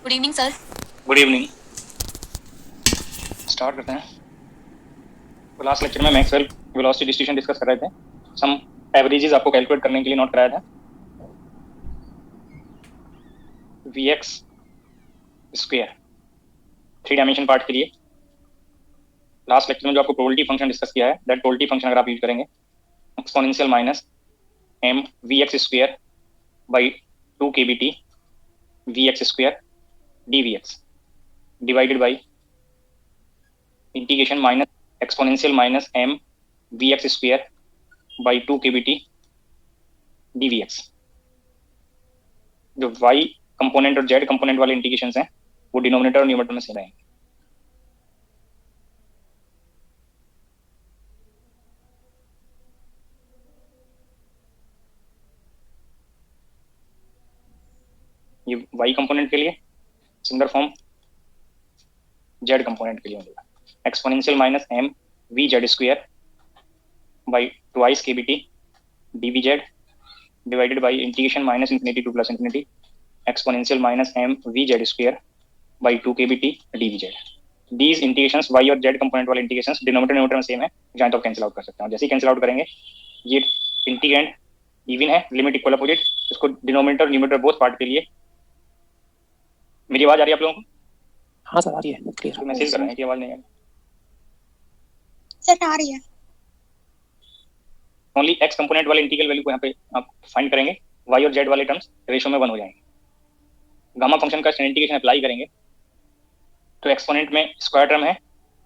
Good evening sir. Good evening. Start करते हैं। तो लास्ट लेक्चर में मैक्सवेल वेलोसिटी डिस्ट्रीब्यूशन डिस्कस कर रहे थे। सम एवरेजेस आपको कैलकुलेट करने के लिए नोट कराया था। V x square 3 dimension part के लिए लास्ट लेक्चर में जो आपको प्रोबेबिलिटी फंक्शन डिस्कस किया है, दैट प्रोबेबिलिटी फंक्शन अगर आप यूज करेंगे exponential minus m v x square by 2 kbt v x square d v x divided by integration minus exponential minus m v x square by 2 kbt d v x. जो y component और z component वाले integration हैं वो denominator और numerator में same रहेंगे। ये y component के लिए सिमिलर फॉर्म z कंपोनेंट के लिए मिलेगा exponential minus m v Z square by twice kbt d v z divided by integration minus infinity to plus infinity exponential minus m v Z square by 2 kbt d v z. These integrations y और z component वाले integrations denominator numerator में same है, जहाँ तो cancel out कर सकते हैं। जैसे ही कैंसिल आउट करेंगे ये इंटीग्रेंड इवन है, लिमिट इक्वल अपोजिट, इसको डिनोमिनेटर और न्यूमरेटर बोथ पार्ट के लिए। मेरी आवाज आ रही है आप लोगों को? हाँ सर आ रही है, क्लियर। तो मैसेज कर रहे हैं कि आवाज नहीं आ रही। सर आ रही है। ओनली एक्स कंपोनेंट वाले इंटीग्रल वैल्यू को यहाँ पे आप फाइंड करेंगे, y और z वाले टर्म्स रेशो में 1 हो जाएंगे। गामा फंक्शन का इंटीग्रेशन अप्लाई करेंगे तो एक्सपोनेंट में स्क्वायर टर्म है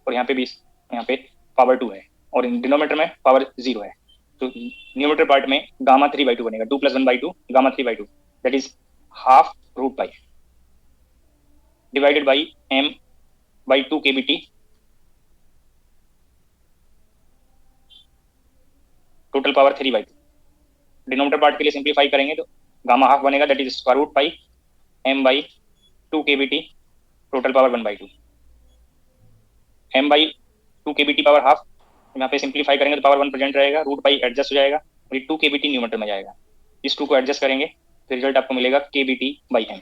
और यहाँ पे पावर 2 है और डिनोमिनेटर में पावर 0 है। तो न्यूमरेटर पार्ट में गामा 3/2 बनेगा, 2 + 1/2 gamma 3/2, that is half root pi divided by m by 2 kbt total power 3/2। Denominator part के लिए सिंप्लीफाई करेंगे तो गामा हाफ बनेगा, that is square root pi m by 2 kbt total power 1/2। m by 2 kbt power half, यहाँ पे simplify करेंगे तो power 1 present रहेगा, रूट पाई एडजस्ट हो जाएगा और ये 2 kbt न्यूमरेटर में जाएगा। इस 2 को एडजस्ट करेंगे तो रिजल्ट आपको मिलेगा kbt/m।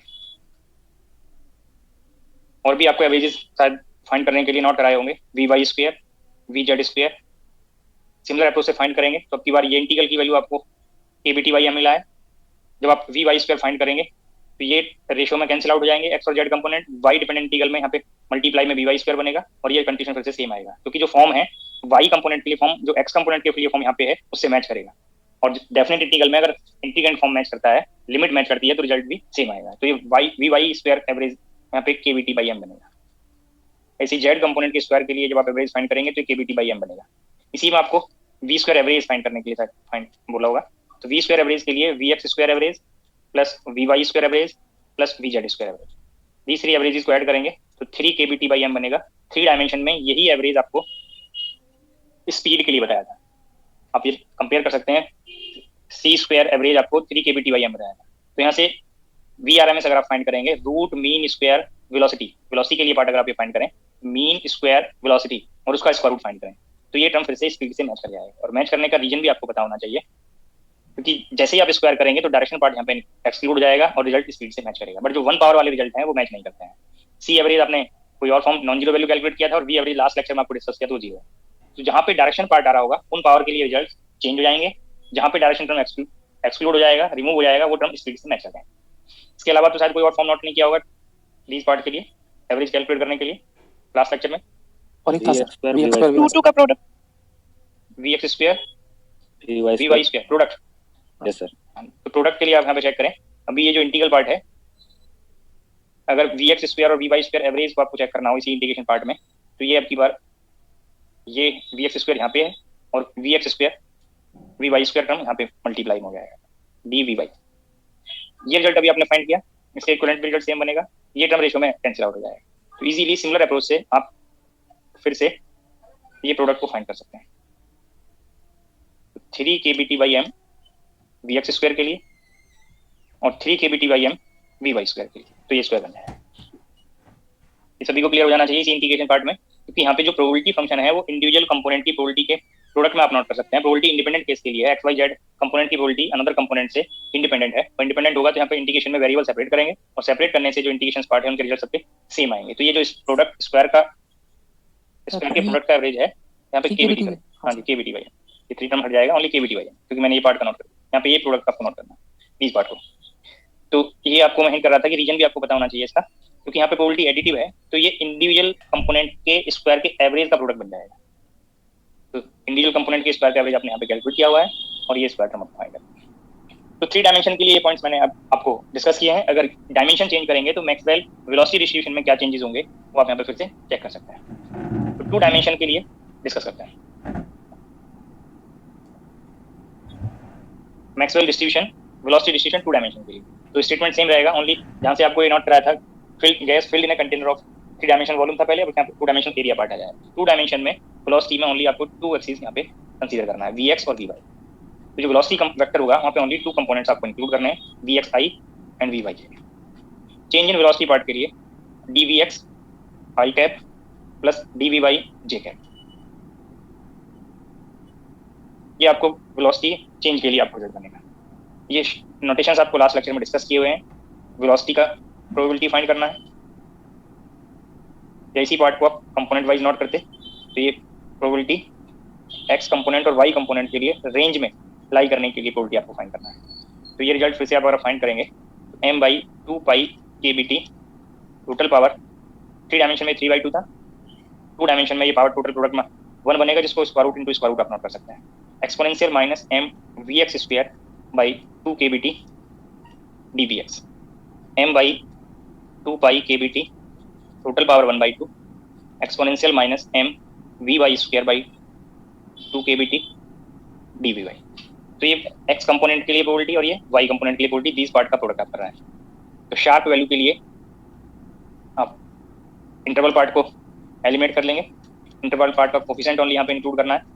और भी आपको एवरेजेस शायद फाइंड करने के लिए नोट कराए होंगे, v Y square V Z square similar approach से फाइंड करेंगे तो अब की बार ये इंटीग्रल की वैल्यू आपको kbt/m मिला है। जब आप वी वाई स्क्वायर फाइंड करेंगे तो ये रेशियो में कैंसिल आउट हो जाएंगे, एक्स और z component y dependent integral में यहाँ पे मल्टीप्लाई में वी वाई स्क्वायर बनेगा और ये कंडीशन फिर से सेम आएगा, क्योंकि जो फॉर्म है वाई कंपोनेंट के लिए फॉर्म जो एक्स कंपोनेंट के लिए फॉर्म यहाँ पे है उससे मैच करेगा। और डेफिनेट इंटीग्रल में अगर इंटीग्रेंड फॉर्म मैच करता है, लिमिट मैच करती है तो रिजल्ट भी सेम आएगा। तो ये वी वाई स्क्वायर एवरेज यहाँ पे kbt/m बनेगा। ऐसे जेड कंपोनेंट के स्क्वायर के लिए जब आप एवरेज फाइंड करेंगे तो kbt/m बनेगा। इसी में आपको वी स्क्वायर एवरेज फाइंड करने के लिए फाइंड बोला होगा, तो वी स्क्वायर एवरेज के लिए v x square average plus v Y square average plus v Z square average, these 3 averages को ऐड करेंगे तो 3 kbt/m बनेगा। 3 डायमेंशन में यही एवरेज आपको स्पीड के लिए बताया था। आप ये कंपेयर कर सकते हैं, सी स्क्वायर एवरेज आपको 3 kbt/m बताया था। तो यहाँ से वी आर एम एस अगर आप फाइंड करेंगे, root mean square velocity, velocity के लिए पार्ट अगर आप ये फाइंड करें मीन स्क्वायर वेलोसिटी और उसका स्क्वायर रूट फाइंड करें तो ये टर्म फिर से स्पीड से मैच कर जाएगा। और मैच करने का रीजन भी आपको पता होना चाहिए, क्योंकि जैसे ही आप स्क्वायर करेंगे तो डायरेक्शन पार्ट यहाँ पे एक्सक्लूड हो जाएगा और रिजल्ट स्पीड से मैच करेगा। बट जो 1 पावर वाले रिजल्ट हैं वो मैच नहीं करते हैं। सी एवरेज आपने कोई और form non zero value calculate किया था और वी एवरेज लास्ट लेक्चर में आपको डिस्कस किया तो 0 है। तो जहाँ पे डायरेक्शन पार्ट आ रहा होगा उन पावर के लिए रिजल्ट चेंज हो जाएंगे, जहाँ पे डायरेक्शन टर्म एक्सक्लूड हो जाएगा, रिमूव हो जाएगा, वो टर्म स्पीड से मैच करते हैं। इसके अलावा तो शायद कोई और फॉर्म नोट नहीं किया होगा दीज पार्ट के लिए एवरेज कैलकुलेट करने के लिए लास्ट लेक्चर में। और एक था सर वी एक्स टू का product v x square we Y square product. Yes sir. तो प्रोडक्ट के लिए आप यहाँ पे चेक करें, अभी ये जो इंटीग्रल पार्ट है, अगर वी एक्स स्क्वायर और वी वाई स्क्वायर एवरेज को आपको चेक करना हो इसी इंटीग्रेशन पार्ट में, तो ये आपकी बार ये वी एक्स स्क्वायर यहाँ पे है और we x square we Y square term यहाँ पे मल्टीप्लाई हो जाएगा डी वी वाई। ये रिजल्ट अभी आपने फाइंड किया, इसके इक्विवेलेंट रिजल्ट सेम बनेगा, ये टर्म रेशियो में कैंसिल आउट हो जाएगा। तो इजीली सिमिलर अप्रोच से आप फिर से ये प्रोडक्ट को फाइंड कर सकते हैं। 3 kbt/m वी एक्स स्क्वायर के लिए और 3 kbt/m वी वाई स्क्वायर के लिए, तो ये स्क्वायर बन जाएगा। ये सभी को क्लियर हो जाना चाहिए इसी इंटीग्रेशन पार्ट में, क्योंकि यहाँ पे जो प्रोबेबिलिटी फंक्शन है वो इंडिविजुअल कंपोनेंट की प्रोबेबिलिटी के प्रोडक्ट में आप नोट कर सकते हैं। प्रोबेबिलिटी इंडिपेंडेंट केस के लिए एक्स वाई जेड कंपोनेंट की प्रोबेबिलिटी अनदर कंपोनेंट से इंडिपेंडेंट है, और इंडिपेंडेंट होगा तो यहाँ पे इंडिकेशन में वेरिएबल सेपरेट करेंगे, और सेपरेट करने से जो इंडिकेशन पार्ट है उनके रिजल्ट सबके सेम आएंगे। तो ये जो प्रोडक्ट स्क्वायर का स्क्वायर के प्रोडक्ट का एवरेज है यहाँ पे केबीटी का, हाँ जी केबीटी वाई, ये 3 टर्म हट जाएगा, ओनली केबीटी वाई, क्योंकि मैंने ये पार्ट का नोट कर यहाँ पे ये प्रोडक्ट आपको नोट करना है, इस पार्ट को। तो ये आपको मैं हिंट कर रहा था कि रीजन भी आपको पता होना चाहिए इसका, क्योंकि यहाँ पे प्रोबेबिलिटी एडिटिव है, तो ये इंडिविजुअल कंपोनेंट के स्क्वायर के एवरेज का प्रोडक्ट बन जाएगा। तो इंडिविजुअल कंपोनेंट के स्क्वायर का एवरेज आपने यहाँ पे कैलकुलेट किया हुआ है, और ये स्क्वायर टर्म आपको फाइंड करना है। तो 3 डायमेंशन के लिए ये पॉइंट्स मैंने आपको डिस्कस किए हैं। अगर डायमेंशन चेंज करेंगे तो मैक्सवेल वेलोसिटी डिस्ट्रीब्यूशन में क्या चेंजेस होंगे वो आप यहाँ पे फिर से चेक कर सकते हैं। तो 2 डायमेंशन के लिए डिस्कस करते हैं। Maxwell distribution velocity distribution 2 dimension के लिए, तो स्टेटमेंट सेम रहेगा, ओनली जहां से आपको ये नोट कराया था field gas filled in a container of 3 dimension volume था पहले, अब यहाँ पे 2 डायमेंशन एरिया पार्ट आ जाएगा। 2 डायमेंशन में वेलोसिटी में ओनली आपको 2 एक्सिस यहाँ पे कंसीडर करना है, वीएक्स और वीवाई। तो जो वेलोसिटी वेक्टर होगा वहाँ पे ओनली 2 कंपोनेंट्स आपको इंक्लूड करने हैं, VX I and VY J. Change in velocity part के लिए डीवीएक्स आई कैप प्लस डीवीवाई जे कैप, ये आपको वेलोसिटी चेंज के लिए आपको रिजल्ट बनेगा। ये नोटेशंस आपको लास्ट लेक्चर में डिस्कस किए हुए हैं। वेलोसिटी का प्रोबेबिलिटी फाइंड करना है, इसी पार्ट को आप कंपोनेंट वाइज नोट करते, तो ये प्रोबेबिलिटी एक्स कंपोनेंट और वाई कंपोनेंट के लिए रेंज में लाई करने के लिए प्रोबेबिलिटी आपको फाइंड करना है। तो ये रिजल्ट फिर से आप अगर फाइंड करेंगे तो m by 2 pi k B t total power 3 dimension में 3/2 था, 2 डायमेंशन में ये पावर टोटल प्रोडक्ट में 1 बनेगा, जिसको square root into square root आप नोट कर सकते हैं। Exponential minus m vx square by 2 k B T d v x, m by 2 pi k B t total power 1/2 exponential minus m v Y square by 2 k B T d v y. तो ये x component के लिए probability और ये y component के लिए probability, 20 part का product आप कर रहे हैं। तो शार्प वैल्यू के लिए आप इंटरवल पार्ट को एलिमिनेट कर लेंगे, इंटरवल पार्ट का कोफिशिएंट ओनली यहाँ पे इंक्लूड करना है।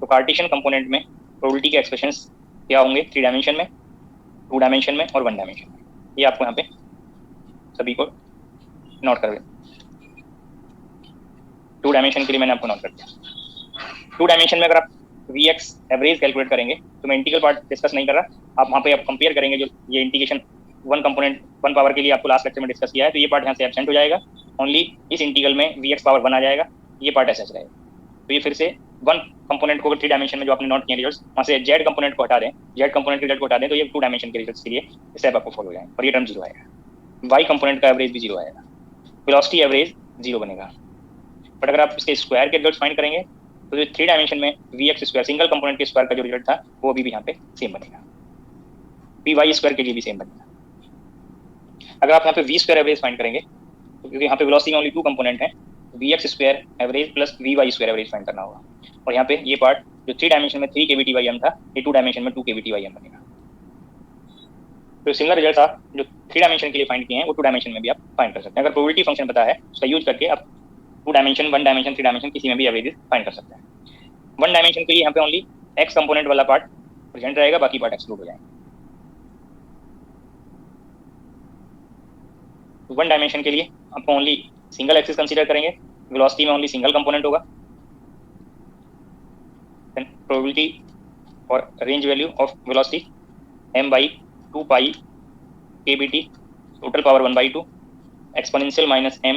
तो कार्टेशियन कंपोनेंट में प्रोबेबिलिटी के एक्सप्रेशंस क्या होंगे 3 डायमेंशन में, 2 डायमेंशन में और 1 डायमेंशन में, ये आपको यहाँ पे सभी को नोट कर दें। 2 डायमेंशन के लिए मैंने आपको नोट कर दिया। 2 डायमेंशन में अगर आप Vx एवरेज कैलकुलेट करेंगे, तो मैं इंटीग्रल पार्ट डिस्कस नहीं कर रहा, आप वहाँ पे आप कंपेयर करेंगे जो ये इंटीग्रेशन 1 कंपोनेंट 1 पावर के लिए आपको लास्ट लेक्चर में डिस्कस किया है, तो ये पार्ट यहाँ से एब्सेंट हो जाएगा, ओनली इस इंटीग्रल में Vx पावर 1 आ जाएगा, ये पार्ट ऐसा रहेगा। तो ये फिर से 1 कंपोनेंट को 3 डायमेंशन में जो आपने नोट किया रिजल्ट्स, वहाँ से जेड कंपोनेंट को हटा दें, जेड कंपोनेंट के रिजल्ट को हटा दें, तो ये 2 डायमेंशन के रिजल्ट्स के लिए स्टेप आपको फॉलो हो जाएगा, और ये टर्म 0 आएगा। वाई कंपोनेंट का एवरेज भी 0 आएगा, वेलोसिटी एवरेज 0 बनेगा। बट अगर आप इसके स्क्वायर के रिजल्ट फाइंड करेंगे तो जो 3 डायमेंशन में वीएक्स स्क्वायर सिंगल कंपोनेंट के स्क्वायर का जो रिजल्ट था वो भी यहाँ पे सेम बनेगा, वी वाई स्क्वायर के लिए भी सेम बनेगा। अगर आप यहाँ पे वी स्क्वायर एवरेज फाइंड करेंगे, तो क्योंकि यहाँ पे वेलोसिटी में ओनली 2 कंपोनेंट है, v x square average plus v Y square average find करना होगा, और यहाँ पे ये पार्ट जो 3 डायमेंशन में 3 kBT by m था, ये 2 डायमेंशन में 2 kBT by m बनेगा। तो सिमिलर रिजल्ट आप जो 3 डायमेंशन के लिए फाइंड किए हैं वो 2 डायमेंशन में भी आप फाइंड कर सकते हैं। अगर प्रोबेबिलिटी फंक्शन पता है उसका यूज करके आप 2 डायमेंशन 1 डायमेंशन 3 डायमेंशन किसी में भी एवरेज फाइंड कर सकते हैं। 1 डायमेंशन के लिए यहाँ पे ओनली एक्स कंपोनेंट वाला पार्ट प्रेजेंट रहेगा, बाकी पार्ट एक्सक्लूड हो जाएंगे। 1 डायमेंशन के लिए आपको ओनली सिंगल एक्सिस कंसीडर करेंगे, वेलोसिटी में ओनली सिंगल कंपोनेंट होगा, देन प्रोबेबिलिटी और range value of velocity m by 2 pi kbt total power 1/2 exponential minus m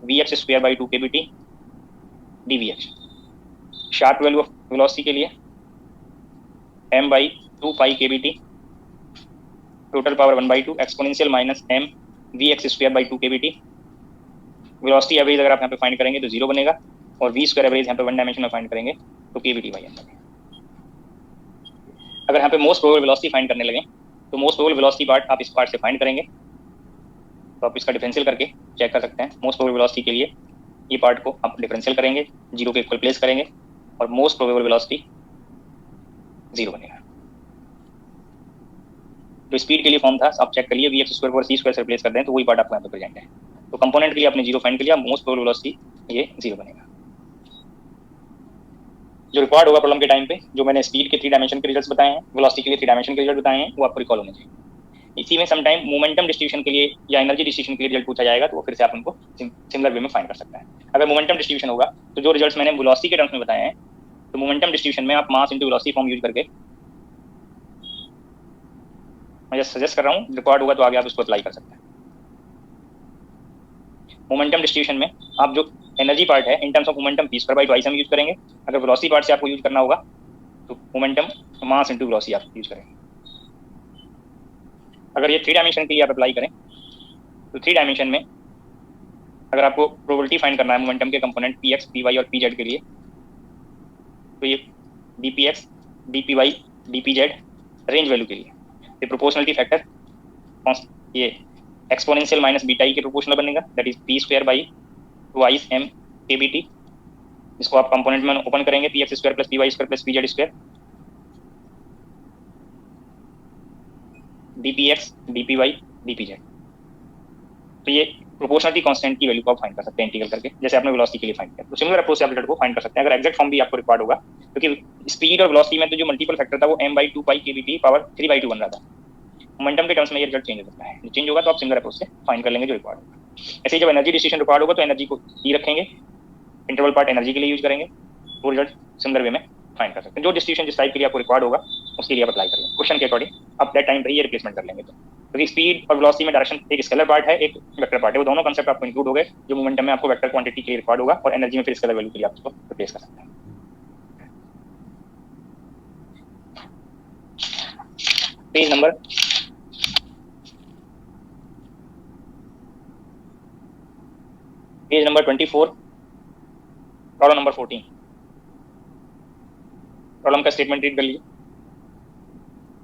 vx square by 2 kbt dvx। Sharp value of velocity के लिए m by 2 pi kbt total power 1/2 exponential minus m vx square by 2 kbt। Velocity average अगर आप यहाँ पे find करेंगे तो 0 बनेगा, और v स्क्वायर एवरेज यहाँ पे 1 डायमेंशन में फाइंड करेंगे तो kbt by m बनेगा। अगर यहाँ पे मोस्ट प्रोबेबल वेलोसिटी फाइंड करने लगे तो मोस्ट प्रोबेबल वेलोसिटी पार्ट आप इस पार्ट से फाइंड करेंगे, तो आप इसका डिफरेंशियल करके चेक कर सकते हैं। मोस्ट प्रोबेबल वेलोसिटी के लिए ये पार्ट को आप डिफरेंशियल करेंगे, 0 के इक्वल प्लेस करेंगे, और मोस्ट प्रोबेबल वेलोसिटी 0 बनेगा। तो स्पीड के लिए फॉर्म था, आप चेक करिए vx स्क्वायर को c स्क्वायर से रिप्लेस कर दें तो वही पार्ट आपको यहाँ पे प्रेजेंट है। तो कंपोनेंट के लिए आपने 0 फाइंड कर लिया, मोस्ट प्रोबेबल वेलोसिटी ये 0 बनेगा। जो रिक्वायर्ड होगा प्रॉब्लम के टाइम पे, जो मैंने स्पीड के 3 डायमेंशन के रिजल्ट्स बताए हैं, वेलोसिटी के लिए 3 डायमेंशन के रिजल्ट बताए हैं, वो आपको रिकॉल होने चाहिए। इसी में समटाइम मोमेंटम डिस्ट्रीब्यूशन के लिए या एनर्जी डिस्ट्रीब्यूशन के लिए रिजल्ट पूछा जाएगा, तो वो फिर से आप उनको सिमिलर वे में फाइंड कर सकते हैं। अगर मोमेंटम डिस्ट्रीब्यूशन होगा तो जो रिजल्ट्स मैंने वेलोसिटी के टर्म्स में बताए हैं, तो मोमेंटम डिस्ट्रीब्यूशन में आप mass into velocity form use करके, मैं जस्ट सजेस्ट कर रहा हूँ, रिक्वायर्ड होगा तो आगे आप उसको अप्लाई कर सकते हैं। मोमेंटम डिस्ट्रीब्यूशन में आप जो एनर्जी पार्ट है इन terms of momentum p square by 2 हम यूज करेंगे। अगर वेलोसिटी पार्ट से आपको यूज करना होगा तो मोमेंटम मास इंटू वेलोसिटी आप यूज करेंगे। अगर ये 3 डायमेंशन के लिए आप अप्लाई करें तो 3 डायमेंशन में अगर आपको प्रोबेबिलिटी फाइंड करना है मोमेंटम के कंपोनेंट px, py और pz के लिए, तो ये dpx, dpy, dpz range value के लिए ये प्रोपोर्शनलिटी फैक्टर ये एक्सपोनेंशियल माइनस बीटा ई के प्रोपोर्शनल बनेगा, that is p square by twice m kbt, जिसको आप कंपोनेंट में ओपन करेंगे px square plus py square plus pz square, dpx, dpy, dpz। तो ये प्रोपोर्शनलिटी कांस्टेंट की वैल्यू को आप फाइंड कर सकते हैं इंटीग्रल करके, जैसे आपने वेलोसिटी के लिए फाइंड किया। तो सिमिलर अप्रोच से आप रिजल्ट को फाइंड कर सकते हैं। अगर एग्जैक्ट फॉर्म भी आपको रिक्वायर्ड होगा, क्योंकि स्पीड और वेलोसिटी में तो जो मल्टीपल फैक्टर था वो m/2 पाई kbt पावर 3/2 बन रहा था। मोमेंटम के टर्म्स में ये रिजल्ट चेंज हो सकता है, चेंज होगा तो आप सिमिलर अप्रोच से फाइंड कर लेंगे जो रिक्वायर्ड होगा। ऐसे ही जब एनर्जी डिस्ट्रीब्यूशन रिक्वायर्ड होगा तो एनर्जी को ई रखेंगे, इंटरवल पार्ट एनर्जी के लिए यूज करेंगे, वो रिजल्ट सिमिलर वे में फाइंड कर सकते हैं। जो डिस्ट्रीब्यूशन जिस टाइप के लिए आपको रिक्वायर्ड होगा उसके लिए आप अप्लाई कर लेंगे क्वेश्चन के अकॉर्डिंग, आप दैट टाइम पे ये रिप्लेसमेंट कर लेंगे। तो क्योंकि स्पीड और वेलोसिटी में डायरेक्शन एक स्केलर पार्ट है, एक वेक्टर पार्ट है, वो दोनों कंसेप्ट आपको इंक्लूड हो गए, जो मोमेंटम में आपको वेक्टर क्वांटिटी के लिए रिक्वायर्ड होगा और एनर्जी में फिर स्केलर वैल्यू के लिए आप उसको रिप्लेस कर सकते हैं। Page number 24, problem number 14। Problem का स्टेटमेंट रीड कर लीजिए।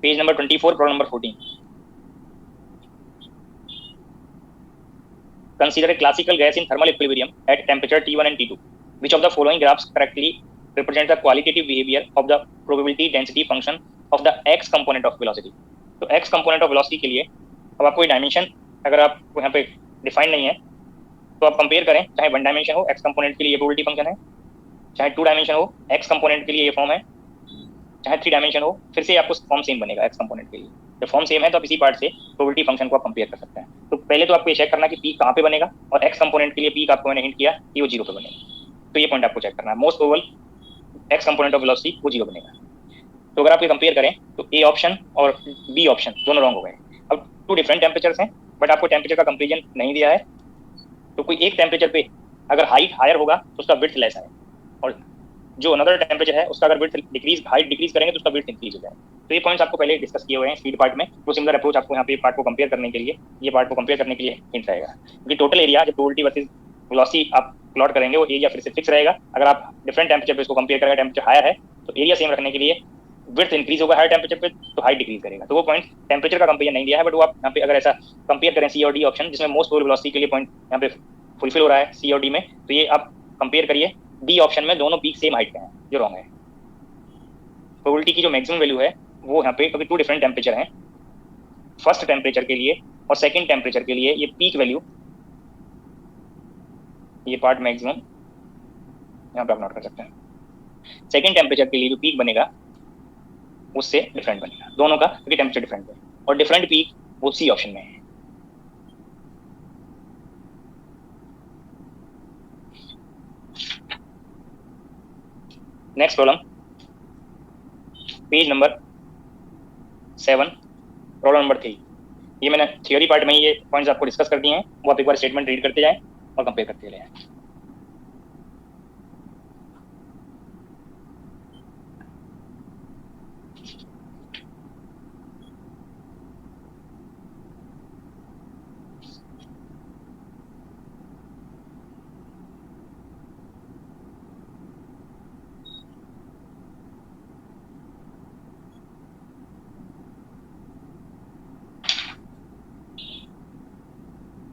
Page number 24, problem number 14। Consider a classical gas in thermal equilibrium at temperature T1 and T2. Which of the following graphs correctly represent the qualitative behavior of the probability density function of the x component of velocity? तो x component of velocity के लिए अब आपको ये dimension अगर आपको यहाँ पे डिफाइन नहीं है तो आप कंपेयर करें, चाहे 1 डायमेंशन हो x कंपोनेंट के लिए ये प्रोबेबिलिटी फंक्शन है, चाहे 2 डायमेंशन हो x कंपोनेंट के लिए ये फॉर्म है, चाहे 3 डायमेंशन हो फिर से आपको फॉर्म सेम बनेगा x कंपोनेंट के लिए। जब फॉर्म सेम है तो आप इसी पार्ट से प्रोबेबिलिटी फंक्शन को आप कंपेयर कर सकते हैं। तो पहले तो आपको ये चेक करना कि पी कहाँ पे बनेगा, और x कंपोनेंट के लिए पी आपको मैंने हिंट किया कि वो 0 पे बनेगा, तो ये पॉइंट आपको चेक करना है। Most probable x component of velocity वो 0 बनेगा। तो अगर आप ये कंपेयर करें तो ए ऑप्शन और बी ऑप्शन दोनों रॉन्ग हो गए। अब 2 डिफरेंट टेम्परेचर्स हैं बट आपको टेम्परेचर का कंपेरिजन नहीं दिया है, तो कोई एक टेम्परेचर पे अगर हाइट हायर होगा तो उसका विड्थ लेस है, और जो अनदर टेम्परेचर है उसका अगर विड्थ डिक्रीज हाइट डिक्रीज करेंगे तो उसका विड्थ इंक्रीज हो जाएगा। तो ये पॉइंट्स आपको पहले डिस्कस किए हुए हैं स्पीड पार्ट में, तो सिमिलर अप्रोच आपको यहाँ पे पार्ट को कंपेयर करने के लिए, ये पार्ट को कंपेयर करने के लिए हिंट रहेगा। क्योंकि टोटल एरिया जब प्रोबेबिलिटी वर्सेस वेलोसिटी आप प्लॉट करेंगे वो एरिया फिर से फिक्स रहेगा। अगर आप डिफरेंट टेम्परेचर पे इसको कंपेयर करेंगे, टेम्परेचर हायर है तो एरिया सेम रखने के लिए विड्थ इंक्रीज होगा हायर टेम्परेचर पे तो हाइट डिक्रीज करेगा। तो वो पॉइंट टेम्परेचर का कंपेरिजन नहीं दिया है, बट वो आप यहाँ पे अगर ऐसा कंपेयर करें सी और डी ऑप्शन जिसमें मोस्ट प्रोबेबल वेलोसिटी के लिए पॉइंट यहाँ पे फुलफिल हो रहा है सी और डी में, तो ये आप कंपेयर करिए डी ऑप्शन में दोनों पीक सेम हाइट के हैं, जो रॉन्ग है। प्रोबेबिलिटी की जो मैक्सिमम वैल्यू है वो यहाँ पे, क्योंकि 2 डिफरेंट टेम्परेचर हैं, फर्स्ट टेम्परेचर के लिए और सेकंड टेम्परेचर के लिए ये पीक वैल्यू, ये पार्ट मैक्सिमम यहाँ पे आप नोट कर सकते हैं। सेकंड टेम्परेचर के लिए जो पीक बनेगा उससे डिफरेंट बनेगा दोनों का, क्योंकि टेम्परेचर डिफरेंट है, और डिफरेंट पीक वो सी ऑप्शन में है। Next problem, page number 7, problem number 3। ये मैंने थियोरी पार्ट में ये पॉइंट्स आपको डिस्कस कर दिए हैं, वो आप एक बार स्टेटमेंट रीड करते जाएं और कंपेयर करते जाएं।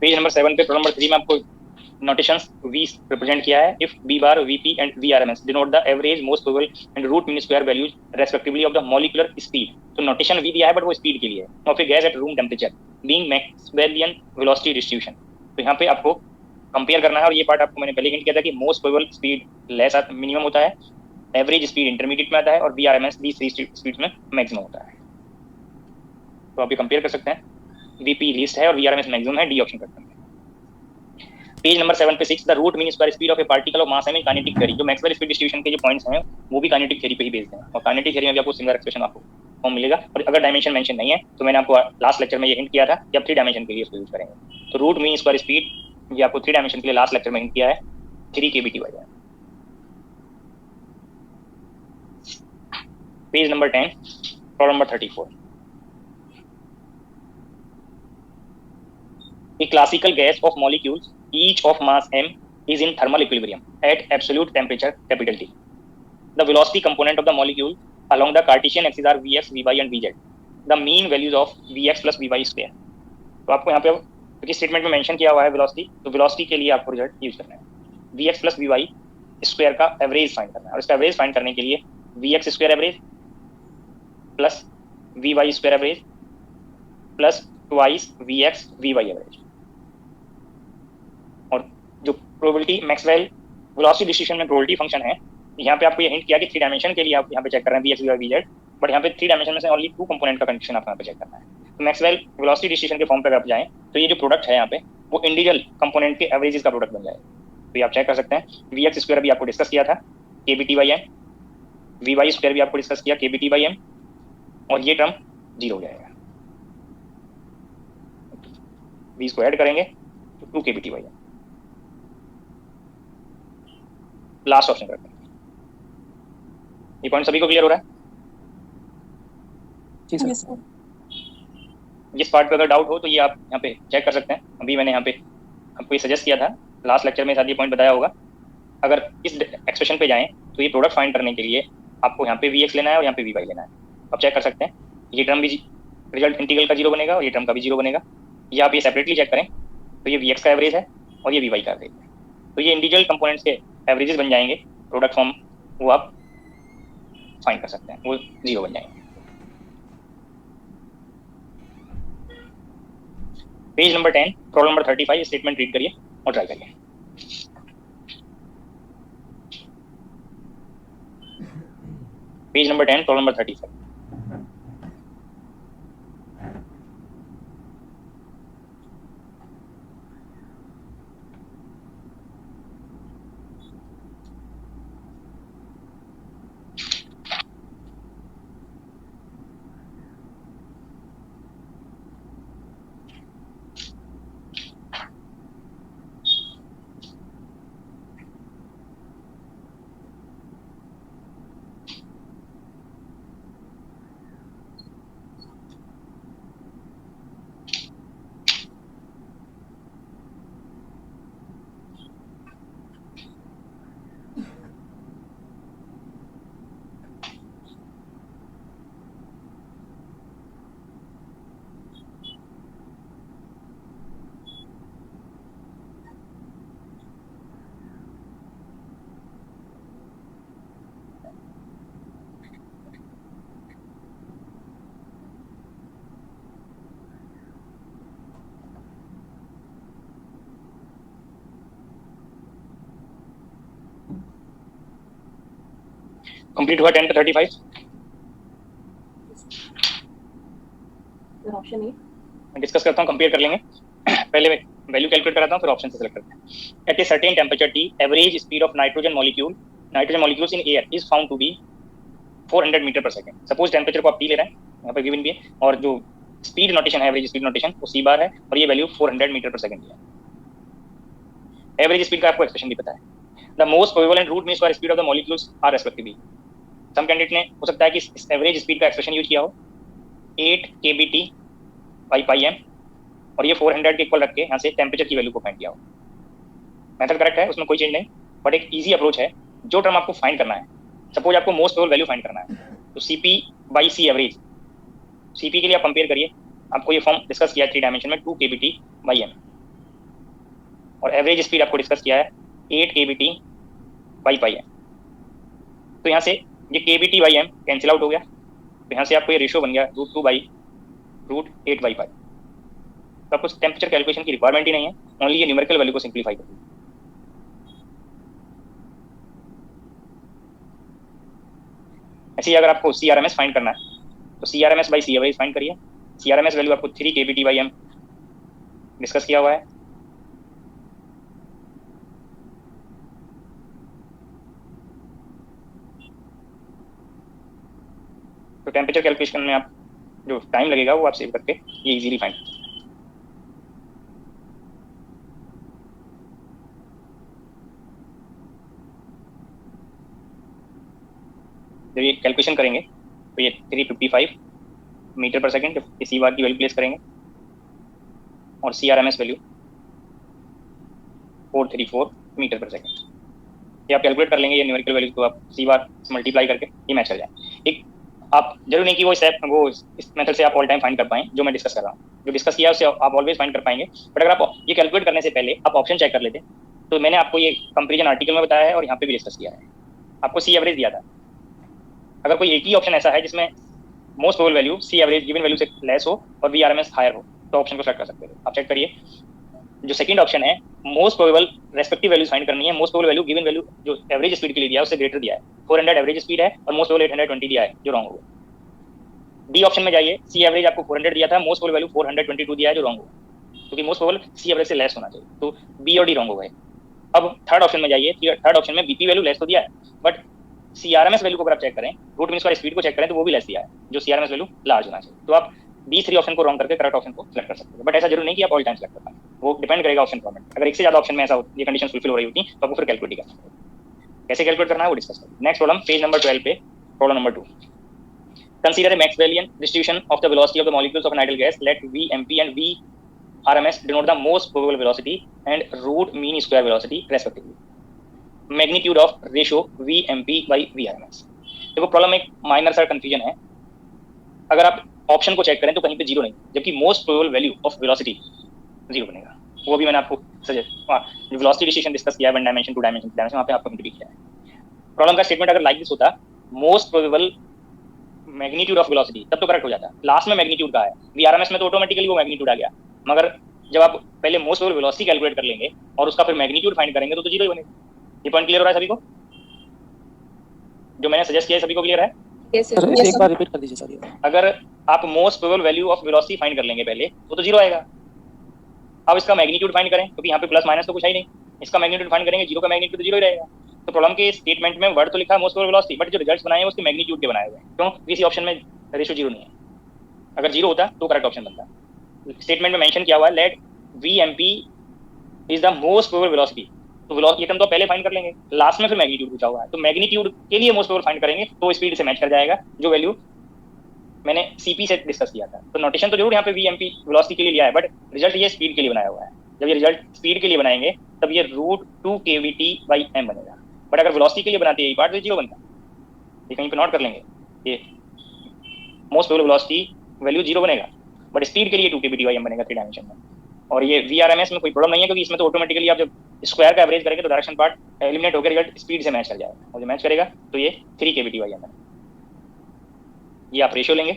पेज नंबर 7 पे प्रॉब्लम नंबर 3 में आपको नोटेशंस v रिप्रेजेंट किया है। If b bar vp and vrms denote the average most probable and root mean square values respectively of the molecular speed. तो नोटेशन v दिया है बट वो speed के लिए है, of a gas at room temperature being Maxwellian velocity distribution. तो यहाँ पे आपको कंपेयर करना है, और ये पार्ट आपको मैंने पहले हिंट किया था कि most probable speed less minimum होता है, एवरेज स्पीड इंटरमीडिएट में आता है, और vrms these 3 स्पीड्स में मैक्सिमम होता है। तो आप ये कंपेयर कर सकते हैं। वीपी लीस्ट है और वीआरएमएस मैक्सिमम है, डी ऑप्शन करते हैं। पेज नंबर 7 पे 6, the root mean square speed of a particle of mass m in kinetic theory. जो मैक्सवेल स्पीड डिस्ट्रीब्यूशन के जो पॉइंट्स हैं वो भी काइनेटिक थ्योरी पे ही बेस्ड हैं, और काइनेटिक थ्योरी में भी आपको सिमिलर एक्सप्रेशन आपको फॉर्म मिलेगा। और अगर डायमेंशन मेंशन नहीं है तो मैंने आपको लास्ट लेक्चर में ये हिंट किया था कि आप 3 डायमेंशन के लिए इसको यूज करेंगे। तो रूट मीन स्क्वायर स्पीड ये आपको 3 डायमेंशन के लिए लास्ट लेक्चर में हिंट किया है, 3 kBt बाई है। Page number 10, problem number 34। A classical gas of molecules, each of mass m, is in thermal equilibrium at absolute temperature capital T. The velocity component of the molecule along the Cartesian axis are Vx, Vy and Vz. The mean values of Vx plus Vy square. तो आपको यहाँ पे क्योंकि statement में mention किया हुआ है velocity, तो वेलोसिटी के लिए आपको रिजल्ट यूज करना है। Vx प्लस Vy स्क्वायर का एवरेज फाइंड करना है, और इसका एवरेज फाइंड करने के लिए Vx square average plus Vy square average plus twice Vx Vy average. और जो प्रोबेबिलिटी मैक्सवेल वेलोसिटी डिस्ट्रीब्यूशन में प्रोबेबिलिटी फंक्शन है, यहाँ पे आपको ये हिंट किया कि 3 डायमेंशन के लिए आप यहाँ पे चेक कर रहे हैं Vx Vy Vz, बट यहाँ पे 3 डायमेंशन में से ओनली 2 कंपोनेंट का कंडीशन आपको यहाँ पे चेक करना है। तो मैक्सवेल वेलोसिटी डिस्ट्रीब्यूशन के फॉर्म पे अगर आप जाएं तो ये जो प्रोडक्ट है यहाँ पे वो इंडिविजुअल कंपोनेंट के एवरेजेस का प्रोडक्ट बन जाएगा। तो ये आप चेक कर सकते हैं। Vx स्क्वायर भी आपको डिस्कस किया था kBt/m, Vy स्क्वायर भी आपको डिस्कस किया kBt/m, और ये टर्म 0 हो जाएगा। v इसको ऐड करेंगे तो 2 kBt/m। लास्ट ऑप्शन करते हैं। ये पॉइंट सभी को क्लियर हो रहा है? जी सर। जिस पार्ट पे अगर डाउट हो तो ये आप यहाँ पे चेक कर सकते हैं। अभी मैंने यहाँ पे आपको ये सजेस्ट किया था, लास्ट लेक्चर में शायद ये पॉइंट बताया होगा। अगर इस एक्सप्रेशन पे जाएं तो ये प्रोडक्ट फाइंड करने के लिए आपको यहाँ पे Vx लेना है और यहाँ पे Vy लेना है। आप चेक कर सकते हैं, ये टर्म भी रिजल्ट इंटीग्रल का 0 बनेगा और ये टर्म का भी 0 बनेगा। या आप ये सेपरेटली चेक करें तो ये Vx का एवरेज है और ये Vy का एवरेज है, तो ये इंडिविजुअल कंपोनेंट्स के एवरेजेस बन जाएंगे। प्रोडक्ट फॉर्म वो आप फाइंड कर सकते हैं, वो 0 बन जाएंगे। Page number 10, problem number 35, statement read करिए और ट्राई करिए। Page number 10, problem number 35। Complete हुआ 10 पे 35। ऑप्शन ए मैं डिस्कस करता हूँ, कंपेयर कर लेंगे। पहले मैं वैल्यू कैलकुलेट कराता हूँ, फिर ऑप्शन से सेलेक्ट करते हैं। At a certain temperature T, average speed of nitrogen molecules in air is found to be 400 metre per second. Suppose temperature को आप T ले रहे हैं, यहाँ पर गिवन भी है, और जो स्पीड नोटेशन है, एवरेज स्पीड नोटेशन वो c बार है, और ये वैल्यू 400 मीटर पर सेकंड है। एवरेज स्पीड का आपको एक्सप्रेशन भी पता है। The most probable and root mean square speed of the molecules are respectively. Some candidate ने हो सकता है कि इस एवरेज स्पीड का एक्सप्रेशन यूज किया हो 8 kBt/m, और ये 400 के इक्वल रख के यहाँ से टेम्परेचर की वैल्यू को फाइंड किया हो। मेथड करेक्ट है, उसमें कोई चेंज नहीं, बट एक इजी अप्रोच है। जो टर्म आपको फाइंड करना है, सपोज आपको मोस्ट प्रोबेबल वैल्यू फाइंड करना है, तो Cp/C एवरेज, Cp के लिए आप कंपेयर करिए। आपको ये फॉर्म डिस्कस किया है 3 डायमेंशन में 2 kBt/m, और एवरेज स्पीड आपको डिस्कस किया है 8 kBt/m। तो यहाँ से ये kBt/m कैंसिल आउट हो गया, तो यहाँ से आपको ये रेशियो बन गया √2/√8/π। तो आपको टेम्परेचर कैलकुलेशन की रिक्वायरमेंट ही नहीं है, ओनली ये न्यूमेरिकल वैल्यू को सिंप्लीफाई करिए। ऐसे ही अगर आपको CRMS फाइंड करना है तो CRMS/C एवरेज फाइंड करिए। CRMS वैल्यू आपको 3 kBt/m डिस्कस किया हुआ है। तो टेम्परेचर कैलकुलेशन में आप जो टाइम लगेगा वो आप सेव करके ये इजीली फाइंड। जब ये कैलकुलेशन करेंगे तो ये 355 मीटर पर सेकेंड सी बार की वैल्यू प्लेस करेंगे और CRMS वैल्यू 434 मीटर पर सेकेंड। ये आप कैलकुलेट कर लेंगे ये न्यूमेरिकल वैल्यू, तो आप सी बार मल्टीप्लाई करके ये मैच कर जाए। एक आप जरूर नहीं कि वो स्टेप वो इस मेथड से आप ऑल टाइम फाइंड कर पाएं, जो मैं डिस्कस कर रहा हूँ, जो डिस्कस किया उससे आप ऑलवेज फाइंड कर पाएंगे। बट अगर आप ये कैलकुलेट करने से पहले आप ऑप्शन चेक कर लेते, तो मैंने आपको ये कंपेरिजन आर्टिकल में बताया है और यहाँ पे भी डिस्कस किया है। आपको सी एवरेज दिया था। अगर कोई एक ही ऑप्शन ऐसा है जिसमें most probable value C average given value से लेस हो और VRMS हायर हो, तो ऑप्शन को सेलेक्ट कर सकते हो। आप चेक करिए, जो सेकंड ऑप्शन है most probable respective values find करनी है। Most probable value given value जो एवरेज स्पीड के लिए दिया है उससे ग्रेटर दिया है। 400 एवरेज स्पीड है और मोस्ट प्रोबेबल 820 दिया है, जो रॉन्ग होगा। डी ऑप्शन में जाइए, सी एवरेज आपको 400 दिया था, मोस्ट प्रोबेबल वैल्यू 422 दिया है, जो रॉन्ग होगा, क्योंकि मोस्ट प्रोबेबल सी एवरेज से लेस होना चाहिए। तो बी और डी रॉन्ग हो गए। अब थर्ड ऑप्शन में जाइए, थर्ड ऑप्शन में बीपी वैल्यू लेस तो दिया है, बट CRMS वैल्यू को अगर आप चेक करें, रूट मीन स्क्वायर स्पीड को चेक करें, तो वो भी लेस दिया है, जो CRMS वैल्यू लार्ज होना चाहिए। तो आप D3 ऑप्शन को रॉन्ग करके करेक्ट ऑप्शन को सिलेक्ट कर सकते हैं। बट ऐसा जरूर नहीं कि आप ऑल टाइम सिलेक्ट कर पाए, वो डिपेंड करेगा ऑप्शन फॉर्मेट। अगर एक से ज्यादा ऑप्शन में ऐसा ये कंडीशन फुलफिल हो रही होती तो आपको फिर कैलकुलेट ही करना पड़ेगा। कैसे कैलकुलेट करना है वो डिस्कस करें। नेक्स्ट प्रॉब्लम पेज नंबर 12 पे, problem number 2। Consider a Maxwellian distribution of the velocity of the molecules of an ideal gas. Let VMP and VRMS denote the most probable velocity and root mean square velocity respectively. Magnitude of ratio VMP by VRMS. देखो problem एक minor सा confusion है। अगर आप option को check करें तो कहीं पे जीरो नहीं, जबकि most probable value of velocity zero बनेगा। वो भी मैंने आपको सजेस्ट जो वेलोसिटी डिस्ट्रीब्यूशन डिस्कस किया है, 1 डायमेंशन 2 डायमेंशन 3 डायमेंशन, वहां पे आपको हिंट भी किया है। प्रॉब्लम का स्टेटमेंट अगर लाइक दिस होता, most probable magnitude of velocity, तब तो करेक्ट हो जाता। लास्ट में मैग्नीट्यूड का है, VRMS में तो ऑटोमेटिकली वो मैग्नीट्यूड आ गया। मगर जब आप पहले मोस्ट प्रोबेबल वेलोसिटी कैलकुलेट कर लेंगे और उसका फिर मैग्नीट्यूड फाइंड करेंगे तो जीरो ही बनेगा। ये पॉइंट क्लियर हो रहा है सभी को? जो मैंने सजेस्ट किया है सभी को क्लियर है? सर एक बार रिपीट कर दीजिए सर ये। अगर आप most probable value of velocity find कर लेंगे पहले, तो जीरो आएगा। अब इसका मैग्नीट्यूड फाइंड करें, क्योंकि यहाँ पे प्लस माइनस तो कुछ है ही नहीं। इसका मैग्नीट्यूड फाइंड करेंगे, जीरो का मैग्नीट्यूड तो जीरो ही रहेगा। तो प्रॉब्लम के स्टेटमेंट में वर्ड तो लिखा है मोस्ट प्रोबेबल वेलोसिटी, बट जो रिजल्ट्स बनाए हैं उसके मैग्नीट्यूड के बनाए हुए हैं। क्यों? किसी ऑप्शन में रेशियो जीरो नहीं है। अगर जीरो होता तो करेक्ट ऑप्शन बनता। स्टेटमेंट में मेंशन किया हुआ है let VMP is the most probable velocity. तो ये टर्म तो पहले फाइंड कर लेंगे, लास्ट में फिर मैग्नीट्यूड पूछा हुआ है, तो मैग्नीट्यूड के लिए मोस्ट प्रोबेबल फाइंड करेंगे तो स्पीड से मैच कर जाएगा, जो वैल्यू मैंने CP से डिस्कस किया था। तो नोटेशन तो जरूर यहाँ पे VMP वेलोसिटी के लिए लिया है, बट रिजल्ट ये स्पीड के लिए बनाया हुआ है। जब ये रिजल्ट स्पीड के लिए बनाएंगे तब ये √2kVt/m बनेगा। बट अगर वेलोसिटी के लिए बनाते हैं ये पार्ट, तो जीरो बनता। ये कहीं पे नोट कर लेंगे, ये most probable velocity value zero बनेगा, बट स्पीड के लिए 2kVt/m बनेगा 3 डायमेंशन में। और ये VRMS में कोई प्रॉब्लम नहीं है, क्योंकि इसमें तो ऑटोमेटिकली आप जब स्क्वायर का एवरेज करेंगे तो डायरेक्शन पार्ट एलिमिनेट होकर रिजल्ट स्पीड से मैच कर जाएगा, और जो मैच करेगा तो ये 3kVt/m है। ये आप रेशियो लेंगे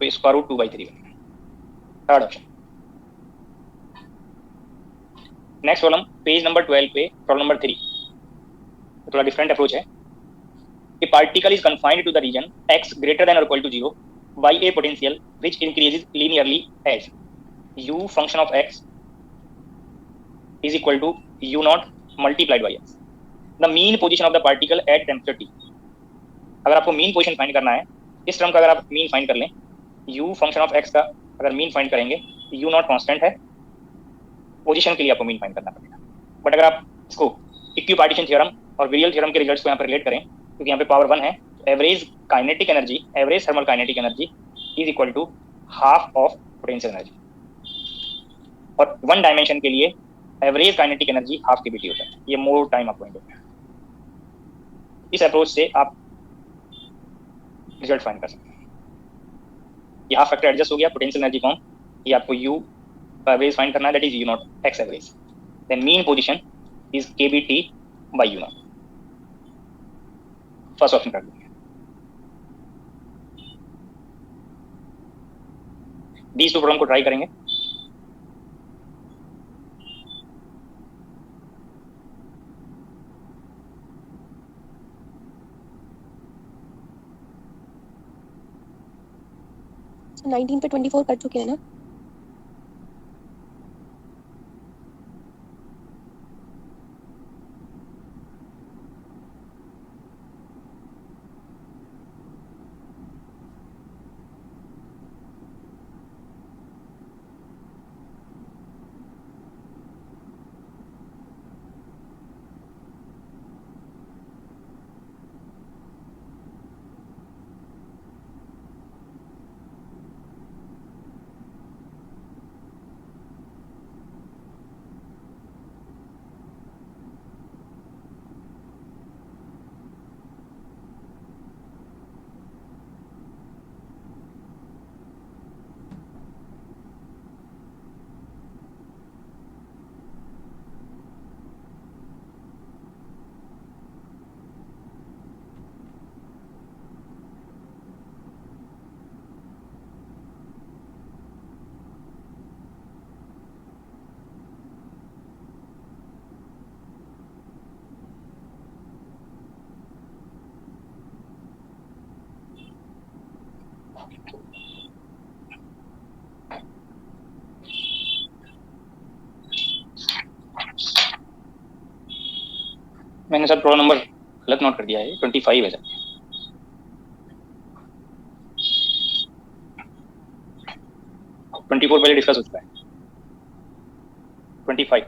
तो स्क्वायर रूट 2/3 बनेगा। Third option. Next problem page number 12 पे, प्रॉब्लम नंबर 3। थोड़ा डिफरेंट अप्रोच है। A particle is confined to the region x greater than or equal to 0 by a potential which increases linearly as u function of x is equal to u naught multiplied by x. The mean position of the particle at temperature T. अगर आपको mean position find करना है, इस term का अगर आप mean find कर लें, u फंक्शन ऑफ x का अगर मीन फाइंड करेंगे, u नॉट कांस्टेंट है, पोजीशन के लिए आपको मीन फाइंड करना पड़ेगा। बट अगर आप इसको इक्विपार्टीशन थ्योरम और विरियल थ्योरम के रिजल्ट्स को यहाँ पर रिलेट करें, क्योंकि यहाँ पे पावर 1 है, average kinetic energy, average thermal kinetic energy is equal to half of potential energy. और 1 डायमेंशन के लिए average kinetic energy half kBt होता है। ये मोर टाइम आपको होता है। इस अप्रोच से आप रिजल्ट फाइंड कर सकते हैं। ये हाफ फैक्टर एडजस्ट हो गया, पोटेंशियल एनर्जी फॉर्म, ये आपको u का एवरेज फाइंड करना है, that is u naught x average. Then mean position is kBt by u naught. First option कर देंगे। these two प्रॉब्लम को ट्राई करेंगे। 19 पे 24 कर चुके हैं ना। मैंने सर प्रो नंबर गलत नोट कर दिया है, 25 है सर। 24 पहले डिस्कस हो चुका है। 25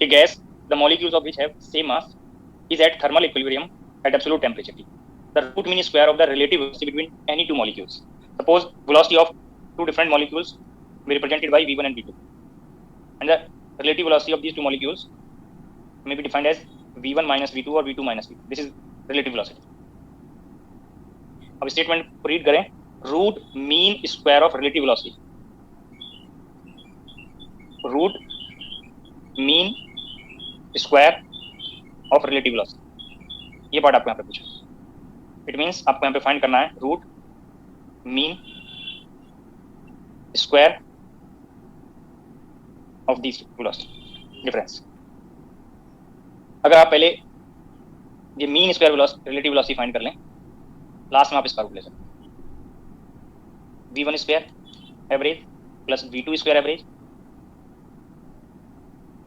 A gas, the molecules of which have same mass, is at thermal equilibrium at absolute temperature T. The root mean square of the relative velocity between any two molecules. Suppose velocity of two different molecules may be represented by V1 and V2, and the relative velocity of these two molecules may be defined as V1 minus V2 or V2 minus V2. This is relative velocity. अब statement को read करें, root mean square of relative velocity, root mean square of relative velocity, ये part आपको यहाँ पे पूछा। It means आपको यहाँ पे फाइंड करना है root mean square of this velocity difference. अगर आप पहले ये mean square relative velocity find कर लें, लास्ट में आप इसका रूट ले सकते हैं, v1 square average plus v2 square average,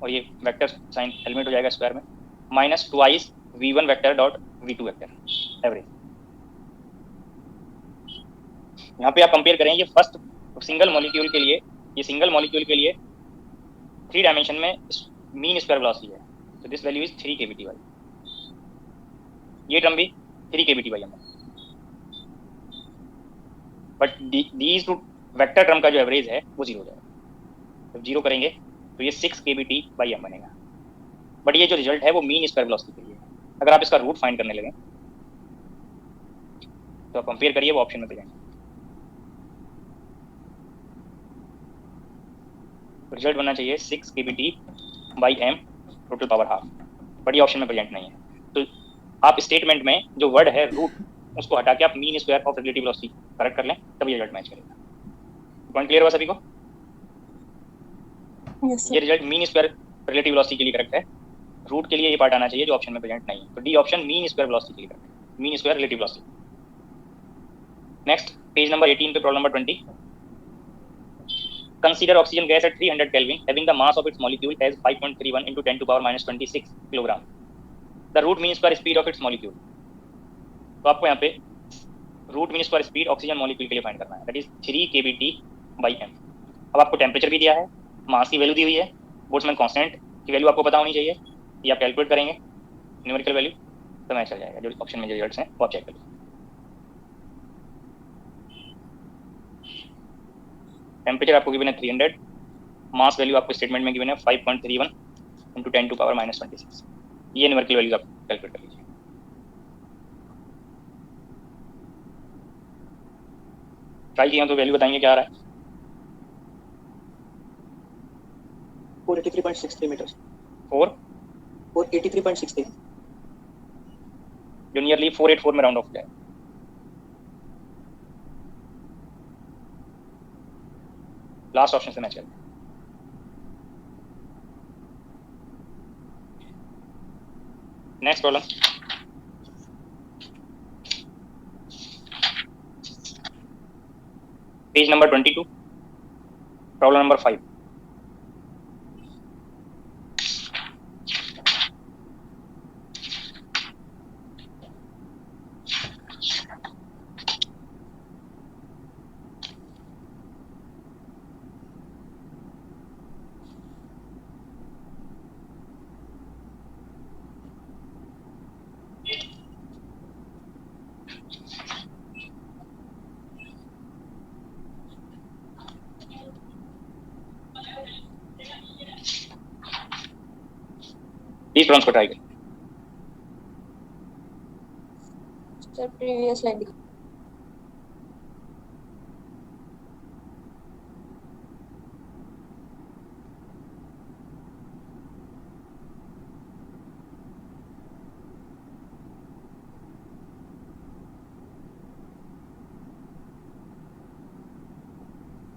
और ये वेक्टर साइन एलिमेंट हो जाएगा स्क्वायर में, minus twice v1 vector dot v2 vector average. यहाँ पे आप कंपेयर करें, ये फर्स्ट सिंगल मॉलिक्यूल के लिए, ये सिंगल मॉलिक्यूल के लिए 3 डायमेंशन में मीन स्क्वायर वेलोसिटी है, तो दिस वैल्यू इज 3 kbty। ये टर्म भी 3 kbty है, but these two vector term का जो एवरेज है वो 0 हो जाएगा। जब 0 करेंगे तो ये 6 kbty बनेगा, बट ये जो रिजल्ट है वो मीन स्क्वायर वेलोसिटी के लिए। अगर आप इसका रूट फाइंड करने लगे तो आप कंपेयर करिए, वो ऑप्शन में जाएंगे, रिजल्ट बनना चाहिए 6 kbty/m total power half, but ये ऑप्शन में प्रेजेंट नहीं है। तो आप स्टेटमेंट में जो वर्ड है रूट, उसको हटा के आप mean square of relative velocity correct कर लें, तब ये रिजल्ट मैच करेगा। पॉइंट क्लियर हुआ सभी को? yes, ये result mean square relative velocity के लिए करेक्ट है, रूट के लिए ये पार्ट आना चाहिए जो ऑप्शन में प्रेजेंट नहीं है, तो D option mean square velocity के लिए करेक्ट है, mean square relative velocity. Next page number 18 पे problem number 20। Consider oxygen gas at 300 Kelvin having the mass of its molecule as 5.31 into 10 to power minus 26 kilogram. The root mean square speed of its molecule। तो आपको यहाँ पे root mean square speed oxygen molecule के लिए find करना है, that is 3 kbty/m। अब आपको टेम्परेचर भी दिया है, मास की वैल्यू दी हुई है, बोल्ट्जमैन कांस्टेंट की वैल्यू आपको पता होनी चाहिए, ये आप कैलकुलेट करेंगे न्यूमेरिकल वैल्यू तो मैच चल जाएगा। जो ऑप्शन में जो रिजल्ट्स हैं वो आप चेक करिए। टेम्परेचर आपको गिवन है 300, मास वैल्यू आपको स्टेटमेंट में गिवन है 5.31 इंटू 10 टू पावर माइनस 26, ये न्यूमेरिकल वैल्यूज आप कैलकुलेट कर लीजिए। ट्राई किया तो वैल्यू बताएंगे क्या आ रहा है? 483.63 मीटर। 483.63 जो नियरली 484 में राउंड ऑफ जाए। लास्ट ऑप्शन से मैच करते हैं। Next problem, page number 22, problem number 5. these problems को ट्राई करें. सर प्रीवियस स्लाइड दिखा.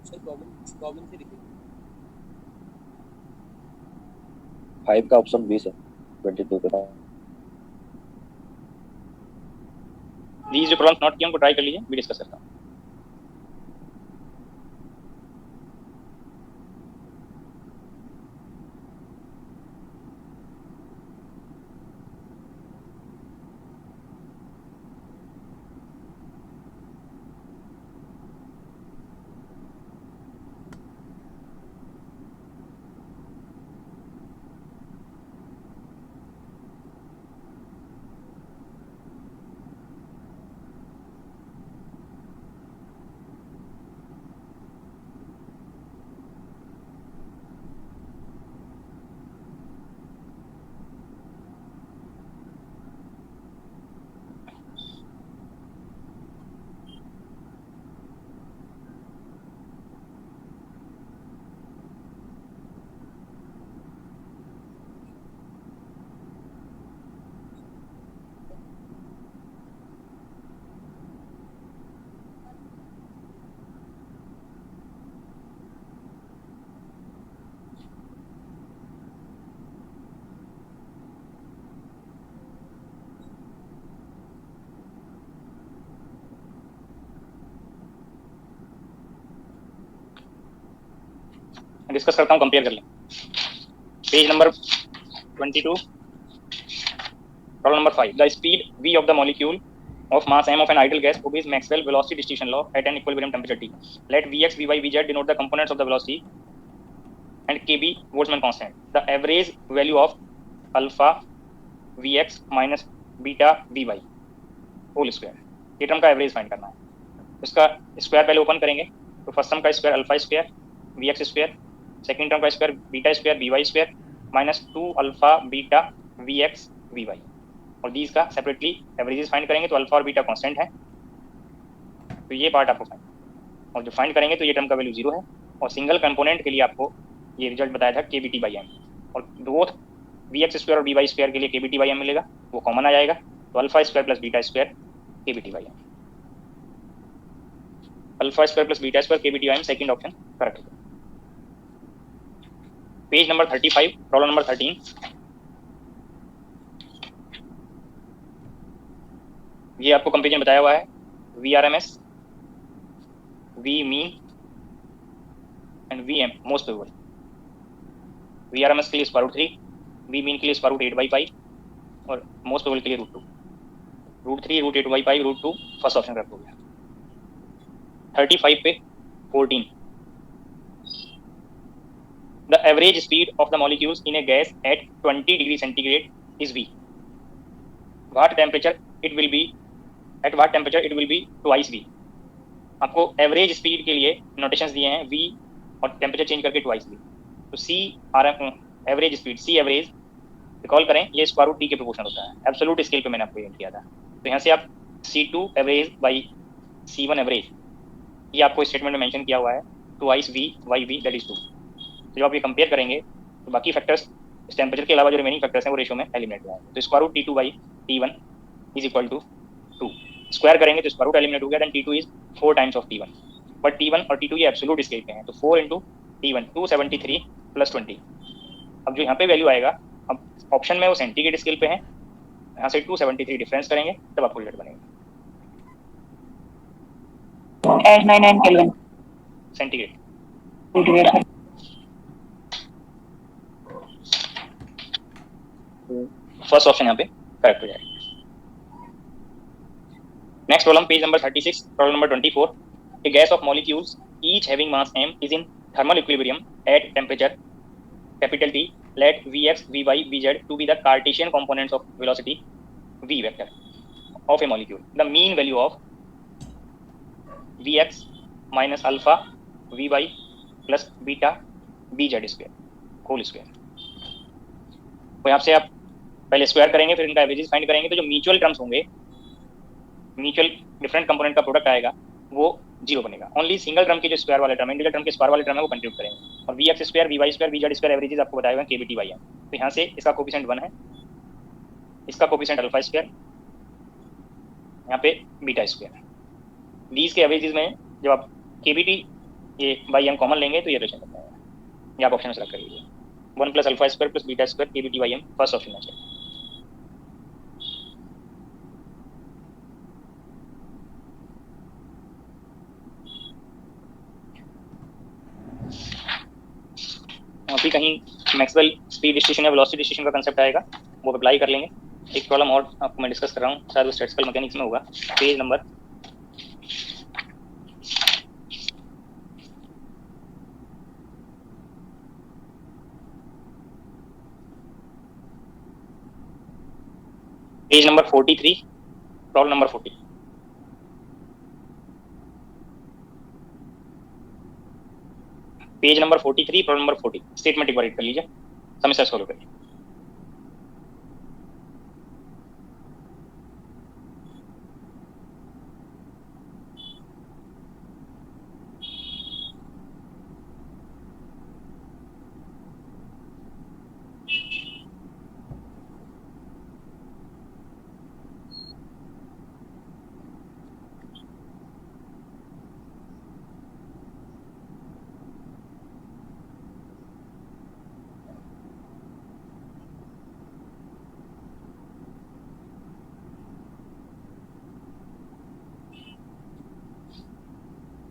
सर प्रॉब्लम से लिखिए 5 का ऑप्शन बी सर 22 पे. these जो प्रॉब्लम्स नोट किए उनको ट्राई कर लीजिए, भी डिस्कस करता हूँ. डिस्कस करता हूँ, कंपेयर कर लें. Page number 22, problem number 5. The speed v of the molecule of mass m of an ideal gas obeys Maxwell velocity distribution law at an equilibrium temperature T. Let Vx, Vy, Vz denote the components of the velocity and Kb Boltzmann constant. The average value of alpha Vx minus beta Vy whole square. ये term का average find करना है. इसका square पहले open करेंगे तो first term का square alpha square Vx square, second term का square beta square Vy square minus 2 alpha beta Vx Vy, और दीज का सेपरेटली एवरेजेस फाइंड करेंगे तो अल्फा और बीटा कांस्टेंट है, तो ये पार्ट आपको फाइंड, और जो फाइंड करेंगे तो ये टर्म का वैल्यू 0 है. और सिंगल कंपोनेंट के लिए आपको ये रिजल्ट बताया था kBT/m, और बोथ Vx स्क्वायर और Vy स्क्वायर के लिए kBT/m मिलेगा, वो कॉमन आ जाएगा, तो alpha square plus beta square kBT/m. Alpha square plus beta square kBT/m, second option correct है. Page number 35, problem number 13. ये आपको कंपेरिजन बताया हुआ है VRMS, V mean and VM most probable. VRMS के लिए √3, V मीन के लिए √8/5 और मोस्ट प्रोबेबल के लिए √2. √3 √8/5 √2 फर्स्ट ऑप्शन करेक्ट हो गया. 35 पे 14. The average speed of the molecules in a gas at 20 degree centigrade is V. What temperature it will be? At what temperature it will be twice V. आपको average speed के लिए notations दिए हैं V और temperature change करके twice V. तो C average speed, C average recall करें, ये स्क्वायर रूट T के प्रोपोर्शनल होता है. एब्सोल्यूट स्केल पे मैंने आपको ये किया था, तो यहाँ से आप C2 average by C1 average, ये आपको स्टेटमेंट में मेंशन किया हुआ है, twice V by V that is 2. तो जब आप ये कंपेयर करेंगे तो बाकी फैक्टर्स इस टेम्परेचर के अलावा जो रिमेनिंग फैक्टर्स हैं वो रेशियो में एलिमिनेट हो जाएंगे. तो square root T2 by T1 is equal to 2. Square करेंगे तो स्क्वायर रूट एलिमिनेट हो गया, then T2 is 4 times of T1, but T1 और T2 ये एब्सोल्यूट स्केल पे हैं, तो 4 इंटू T1 273 प्लस 20. अब जो यहाँ पे वैल्यू आएगा, अब ऑप्शन में वो सेंटीग्रेड स्केल पे है, यहाँ से 273 डिफरेंस करेंगे तब आपको रिजल्ट बनेगा. 899 केल्विन. सेंटीग्रेड। फर्स्ट ऑप्शन यहाँ पे करेक्ट हो जाएगा। Next problem, page number 36, problem number 24। A gas of molecules each having mass m is in thermal equilibrium at temperature capital T. Let Vx, Vy, Vz to be the Cartesian components of velocity v vector of a molecule. The mean value of Vx minus alpha Vy plus beta Bz square whole square। तो यहाँ से आप पहले square करेंगे, फिर इनका averages find करेंगे, तो जो म्यूचुअल टर्म्स होंगे, म्यूचुअल डिफरेंट कंपोनेंट का प्रोडक्ट आएगा, वो जीरो बनेगा। ओनली सिंगल टर्म के जो स्क्वायर वाले टर्म, इंटीग्रल टर्म के स्क्वायर वाले टर्म है, वो कंट्रीब्यूट करेंगे। और we x square, we Y square, V Z square averages आपको बताए हुए हैं केबीटी वाई एम। तो यहाँ से इसका कोफिशिएंट 1 है, इसका कोफिशिएंट अल्फा स्क्वायर, यहाँ पे बीटा स्क्वायर। दीज के एवरेजेस में जब आप केबीटी ये वाई एम कॉमन लेंगे तो ये रिलेशन बनता है। ये आप ऑप्शन में सेलेक्ट कर लीजिए, 1 plus alpha square plus beta square KBT Y M, first option में चाहिए। अभी कहीं मैक्सवेल स्पीड डिस्ट्रीब्यूशन या वेलोसिटी डिस्ट्रीब्यूशन का कंसेप्ट आएगा, वो अप्लाई कर लेंगे। एक प्रॉब्लम और आपको मैं डिस्कस कर रहा हूँ, शायद वो स्टैटिस्टिकल मैकेनिक्स में होगा, page number 43, problem number 40। Page number 43, problem number 40। Statement एक बार रीड कर लीजिए, समस्या सॉल्व करिए।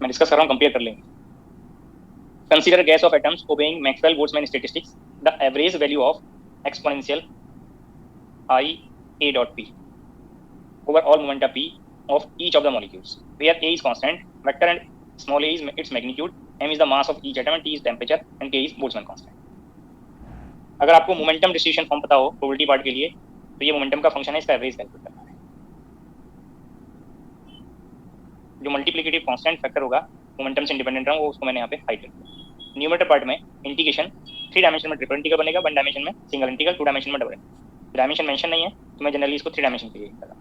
मैं डिस्कस कर रहा हूँ, कंपेयर कर लेंगे। Consider gas off atoms obeying Maxwell Boltzmann statistics, the average value of exponential I A dot P over all momenta P of each of the molecules, where A is constant, vector and small a is its magnitude, m is the mass of each atom and T is temperature and K is Boltzmann constant। अगर आपको momentum distribution form पता हो probability part के लिए, तो ये momentum का function है, इसका एवरेज कैलकुलेट करना है। जो मल्टीप्लिकेटिव कांस्टेंट फैक्टर होगा मोमेंटम से इंडिपेंडेंट रहा, वो उसको मैंने यहाँ पे हाइड कर दिया। न्यूमरेटर पार्ट में इंटीग्रेशन 3 डायमेंशन में ट्रिपल इंटीग्रल बनेगा, 1 डायमेंशन में सिंगल इंटीग्रल, 2 डायमेंशन में डबल इंटीग्रल। डायमेंशन मेंशन नहीं है तो मैं जनरली इसको 3 डायमेंशन के लिए लिखता था।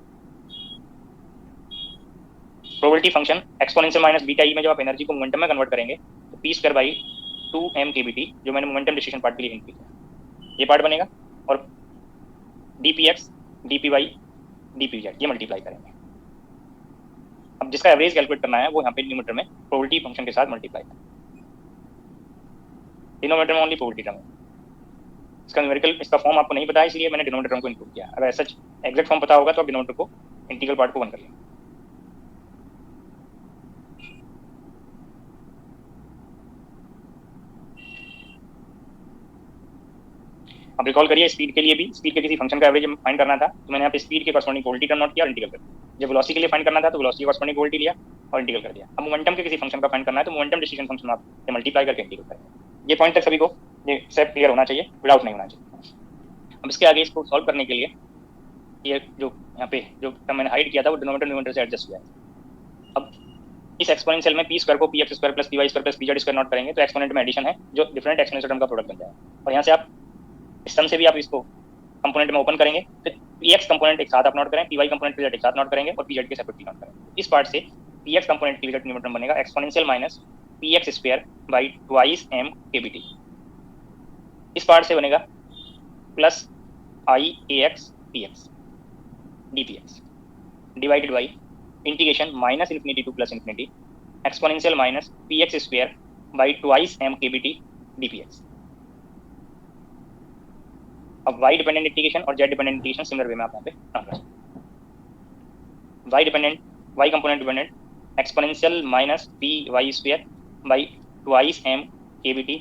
Probability function exponential minus beta ई में जब आप एनर्जी को मोमेंटम में कन्वर्ट करेंगे तो P square by 2m KBT, जो मैंने मोमेंटम डिस्ट्रीब्यूशन पार्ट के लिए लिख दिया, ये पार्ट बनेगा। और dpx, dpy, dpz ये मल्टीप्लाई करेंगे। अब जिसका एवरेज कैलकुलेट करना है वो यहाँ पे न्यूमरेटर में प्रोबेबिलिटी फंक्शन के साथ मल्टीप्लाई करें। डिनोमिनेटर में ओनली प्रोबेबिलिटी टर्म है, इसका न्यूमेरिकल इसका फॉर्म आपको नहीं पता है, इसलिए मैंने डिनोमिनेटर को इंक्लूड किया। अगर ऐसा एग्जैक्ट फॉर्म पता होगा तो आप डिनोमिनेटर को इंटीग्रल पार्ट को 1 कर लेंगे। अब रिकॉल करिए, स्पीड के लिए भी स्पीड के किसी फंक्शन का एवरेज फाइंड करना था तो मैंने यहाँ पे स्पीड के कॉरस्पॉन्डिंग प्रोबेबिलिटी टर्म नोट किया और इंटीग्रल कर दिया। जब वेलोसिटी के लिए फाइंड करना था तो वेलोसिटी के कॉरस्पॉन्डिंग प्रोबेबिलिटी लिया और इंटीग्रल कर दिया। अब मोमेंटम के किसी फंक्शन का फाइंड करना है तो मोमेंटम डिस्ट्रीब्यूशन फंक्शन आप मल्टीप्लाई करके इंटीग्रल करेंगे। ये पॉइंट तक सभी को ये स्टेप क्लियर होना चाहिए, विदाउट नहीं होना चाहिए। अब इसके आगे इसको सॉल्व करने के लिए ये जो यहाँ पे जो टर्म मैंने हाइड किया था वो डिनोमिनेटर न्यूमरेटर से एडजस्ट हुआ है। अब इस एक्सपोनेंशियल में पी स्क्वायर को P X square plus P Y square plus P Z square note करेंगे तो एक्सपोनेंट में एडिशन है जो डिफरेंट एक्सपोनेंशियल टर्म का प्रोडक्ट बन जाएगा। और यहाँ से आप इस टर्म से भी आप इसको कंपोनेंट में ओपन करेंगे तो पी एक्स कंपोनेंट एक साथ आप नोट करें, P Y component P Z एक साथ नोट करेंगे और पी जेड के सेपरेटली नोट करेंगे। इस पार्ट से P X component P Z numerator बनेगा exponential minus P X square by twice M KBT. इस पार्ट से बनेगा plus I A X P X D P X divided by integration minus infinity to plus infinity exponential minus P X square by twice M KBT D P X. अब y dependent integration और z dependent integration similar way में आप यहाँ पे काम कर सकते हैं। y dependent, y component dependent exponential minus P Y square by twice M K B T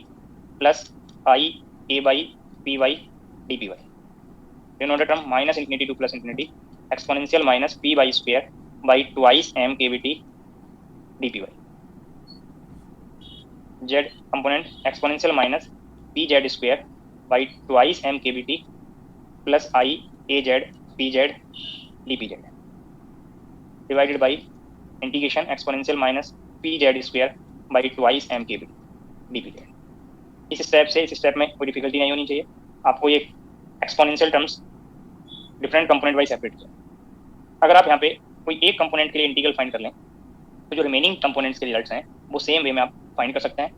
plus I A by P Y D P Y. Denominator term minus infinity to plus infinity exponential minus P Y square by twice M K B T D P Y. Z component exponential minus P Z square by twice M K B T plus I A Z P Z D P Z divided by integration exponential minus P Z square by twice M K B D P Z. इस step में कोई difficulty नहीं होनी चाहिए। आपको ये exponential terms different component wise separate किया। अगर आप यहाँ पे कोई एक कंपोनेंट के लिए इंटीग्रल फाइंड कर लें तो जो रिमेनिंग कंपोनेंट्स के रिजल्ट्स हैं वो सेम वे में आप फाइंड कर सकते हैं।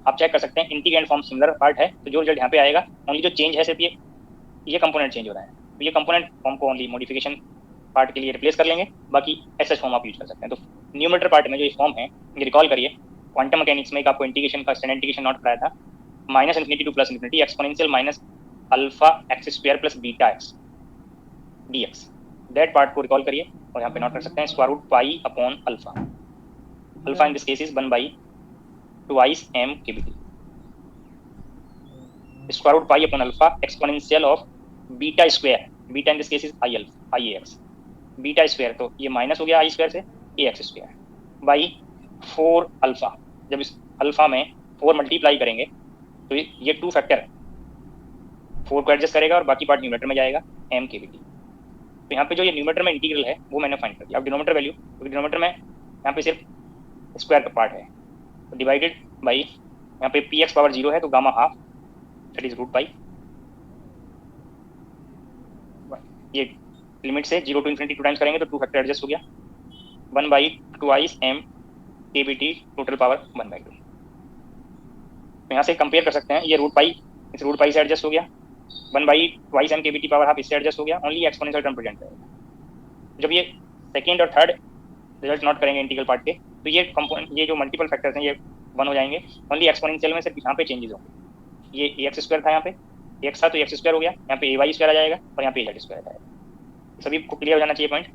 आप चेक कर सकते हैं इंटीग्रेंड फॉर्म सिमिलर पार्ट है तो जो रिजल्ट यहाँ पे आएगा ओनली जो चेंज है सिर्फ ये कंपोनेंट चेंज हो रहा है, तो ये कंपोनेंट फॉर्म को ओनली मॉडिफिकेशन पार्ट के लिए रिप्लेस कर लेंगे, बाकी ऐसा फॉर्म आप यूज कर सकते हैं। तो न्यूमरेटर पार्ट में जो ये फॉर्म है ये रिकॉल करिए, क्वांटम मैकेनिक्स में एक आपको इंटीग्रेशन का स्टैंडर्ड इंटीग्रेशन नोट कराया था, minus infinity to plus infinity exponential minus alpha X square plus beta X D X. That part को रिकॉल करिए और यहाँ पे नोट कर सकते हैं square root pi upon alpha. Alpha in this case is 1 by twice M K B T. Square root pi upon alpha exponential of beta square, beta in this case is I A X, beta square तो ये minus हो गया आई square से ए X square by 4 alpha. जब इस alpha में 4 multiply करेंगे तो ये 2 फैक्टर 4 को एडजस्ट करेगा और बाकी पार्ट न्यूमरेटर में जाएगा एम के बी टी। तो यहाँ पे जो ये न्यूमरेटर में इंटीग्रल है वो मैंने फाइंड कर दिया। अब डिनोमिनेटर वैल्यू, क्योंकि डिनोमिनेटर में यहाँ पे सिर्फ स्क्वायर का पार्ट है तो डिवाइडेड बाई यहाँ पे पी एक्स पावर 0 है तो gamma half that is root pi. ये लिमिट से 0 टू इन्फिनिटी 2 टाइम्स करेंगे तो 2 फैक्टर एडजस्ट हो गया 1 by twice M K B t total power 1/2। तो यहाँ से कंपेयर कर सकते हैं, ये रूट पाई इस रूट पाई से एडजस्ट हो गया, 1 by twice M K B T power half इससे एडजस्ट हो गया, ओनली एक्सपोनेंशियल टर्म प्रेजेंट रहेगा। जब ये सेकेंड और थर्ड रिजल्ट नोट करेंगे इंटीग्रल पार्ट के तो ये कंपोनेंट ये जो मल्टीपल फैक्टर्स हैं ये 1 हो जाएंगे, ओनली एक्सपोनेंशियल में सिर्फ यहाँ पे चेंजेस होंगे। ये ए एक्स स्क्वायर था, यहाँ पे एक्स था तो एक्स स्क्वायर हो गया, यहाँ पे ए वाई स्क्वायर आ जाएगा और यहाँ पे ए जेड स्क्वायर आ जाएगा। सभी को क्लियर हो जाना चाहिए पॉइंट।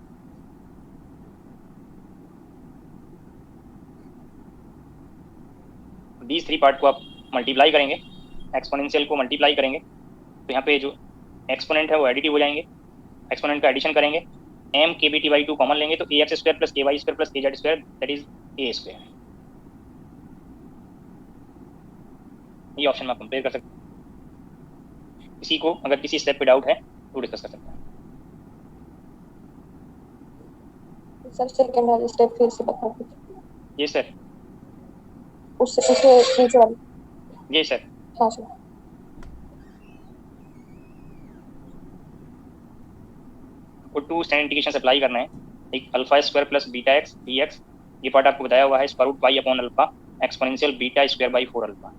दीज 3 पार्ट को आप मल्टीप्लाई करेंगे, एक्सपोनेंशियल को मल्टीप्लाई करेंगे तो यहाँ पे जो एक्सपोनेंट है वो एडिटिव हो जाएंगे, एक्सपोनेंट का एडिशन करेंगे, M K B T by 2 common लेंगे तो A X square plus A Y square plus A Z square that is A square. ये ऑप्शन में आप कंपेयर कर सकते हैं। किसी को अगर किसी स्टेप पे डाउट है तो डिस्कस कर सकते हैं। सर सेकंड वाला स्टेप फिर से बता दीजिए। जी सर। उससे नीचे वाली। जी सर। हाँ सर। को 2 स्टैंडर्ड इंटीग्रेशन अप्लाई करना है। एक alpha square plus beta X D X, ये पार्ट आपको बताया हुआ है square root pi upon alpha exponential beta square by 4 alpha.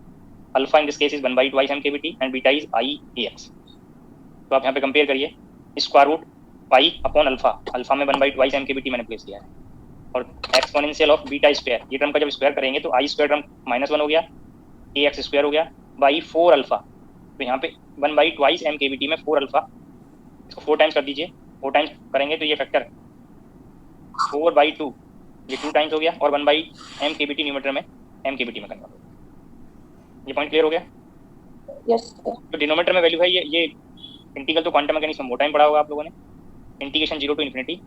Alpha in this case is 1 by twice M K B T and beta is I A X. तो आप यहाँ पे compare करिए, square root pi upon alpha, alpha में 1 by twice M K B T मैंने place किया है और एक्सपोनेंशियल ऑफ बीटा स्क्वायर, ये टर्म का जब स्क्वायर करेंगे तो आई स्क्वायर टर्म -1 हो गया, ए एक्स स्क्वायर हो गया बाई 4 अल्फा। तो यहाँ पे 1 by twice M K B T में 4 अल्फा, इसको 4 टाइम्स कर दीजिए, 4 टाइम्स करेंगे तो ये फैक्टर 4 बाई 2 ये 2 टाइम्स हो गया और 1 by M K B T numerator में एम के बी टी में कन्वर्ट हो गया। ये पॉइंट क्लियर हो गया? Yes sir. तो डिनोमिनेटर में वैल्यू है ये इंटीग्रल तो क्वांटम मैकेनिक्स में बहुत टाइम पढ़ा होगा आप लोगों ने, integration 0 to infinity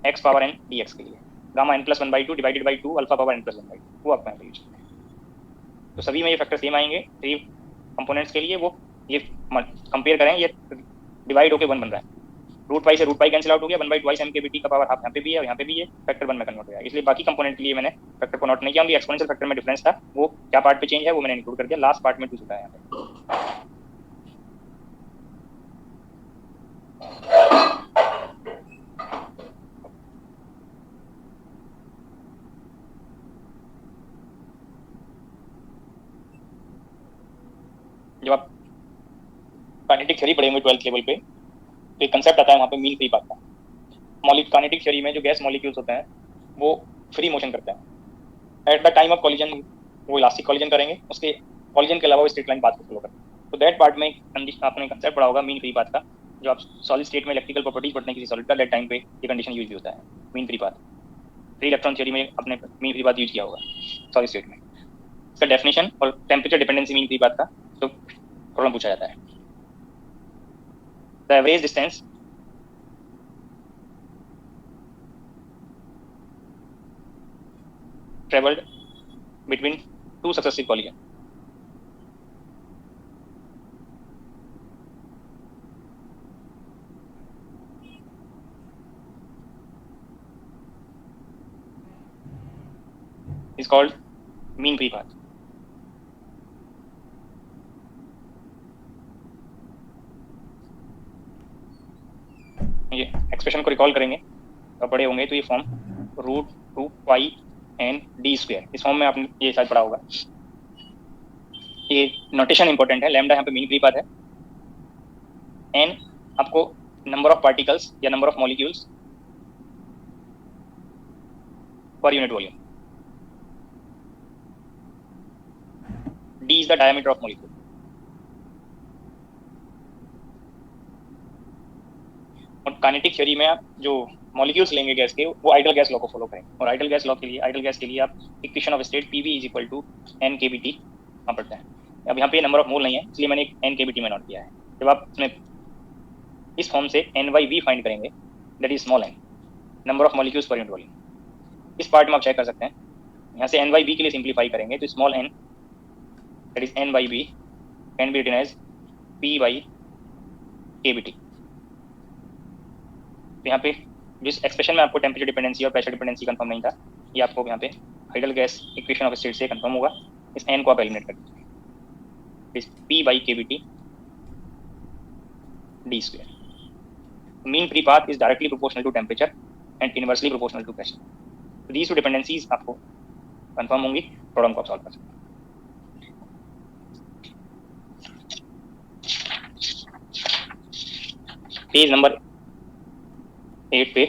X power N D X के लिए gamma N plus 1/2 divided by 2 alpha power N plus 1/2 वो आपका यूज करना है। तो सभी में ये फैक्टर सेम आएंगे 3 कंपोनेंट्स के लिए, वो ये कंपेयर करें, ये डिवाइड होकर 1 बन रहा है, रूट पाई से रूट पाई कैंसिल आउट हो गया, 1 by twice M K B T का पावर हाफ यहाँ पे भी है और यहाँ पे भी ये फैक्टर 1 में कन्वर्ट हो गया। इसलिए बाकी कंपोनेंट के लिए मैंने फैक्टर को नोट नहीं किया, एक्सपोनेंशियल फैक्टर में डिफरेंस था, वो क्या पार्ट पे चेंज है वो मैंने इंक्लूड कर दिया, लास्ट पार्ट में टू चुका है यहाँ पे। जब आप काइनेटिक थ्योरी पढ़ेंगे 12th लेवल पे तो एक कंसेप्ट आता है वहाँ पे मीन फ्री पाथ का। काइनेटिक थ्योरी में जो गैस मॉलिक्यूल्स होते हैं वो फ्री मोशन करते हैं, at the time of collision वो इलास्टिक कॉलिजन करेंगे, उसके कॉलिजन के अलावा वो स्ट्रेट लाइन पाथ को फॉलो करते हैं। तो दैट पार्ट में आपने कंसेप्ट पढ़ा होगा मीन फ्री पाथ का, जो आप सॉलिड स्टेट में इलेक्ट्रिकल प्रॉपर्टीज पढ़ने किसी सॉलिड का दैट टाइम पे ये कंडीशन यूज भी होता है mean free path. Free electron theory में आपने मीन फ्री पाथ यूज किया होगा सॉलिड स्टेट में। इसका डेफिनेशन और temperature dependency mean free path का तो प्रॉब्लम पूछा जाता है. The average distance traveled between two successive collisions. Is called mean free path. ये एक्सप्रेशन को रिकॉल करेंगे तो पढ़े होंगे तो ये फॉर्म √2π(n)d². इस फॉर्म में आपने ये शायद पढ़ा होगा. ये नोटेशन इंपॉर्टेंट है. लैम्डा यहाँ पे मीन फ्री पाथ है. n आपको नंबर ऑफ पार्टिकल्स या number of molecules per unit volume. d is the diameter of molecule. और काइनेटिक थ्योरी में आप जो मॉलिक्यूल्स लेंगे गैस के वो आइडियल गैस लॉ को फॉलो करेंगे. और आइडियल गैस के लिए आप equation of state PV = n kBT वहाँ पढ़ते हैं. अब यहाँ पे नंबर ऑफ मोल नहीं है इसलिए मैंने एक n kBT में नोट किया है. जब आप इसमें इस फॉर्म से n/v फाइंड करेंगे that is small n number of molecules per unit volume. इस पार्ट में आप चेक कर सकते हैं. यहाँ से n/v के लिए सिंप्लीफाई करेंगे तो small n that is n/v can be written as P/kBT. तो यहाँ पे जिस एक्सप्रेशन में आपको टेम्परेचर डिपेंडेंसी और प्रेशर डिपेंडेंसी कंफर्म नहीं था ये आपको यहाँ पे ideal gas equation of state से कंफर्म होगा. इस n को आप एलिमिनेट कर दीजिए. P/kBT d². Mean free path is directly proportional to temperature and inversely proportional to pressure. तो these two dependencies आपको कंफर्म होंगी. प्रॉब्लम को आप सॉल्व कर सकते हैं. पेज नंबर 8 पे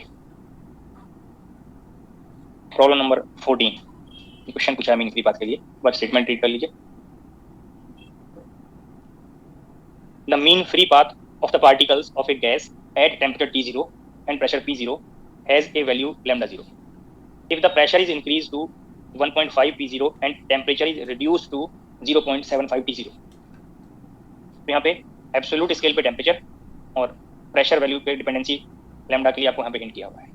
प्रॉब्लम नंबर 14 क्वेश्चन पूछा है मीन फ्री पाथ के लिए. बस स्टेटमेंट रीड कर लीजिए. The mean free path of the particles of a gas at temperature T0 and pressure P0 has a value λ0. If the pressure is increased to 1.5 P0 and temperature is reduced to 0.75 T0. तो यहाँ पे absolute scale पे temperature और pressure value पे dependency lambda के लिए आपको यहाँ पे हिंट किया हुआ है.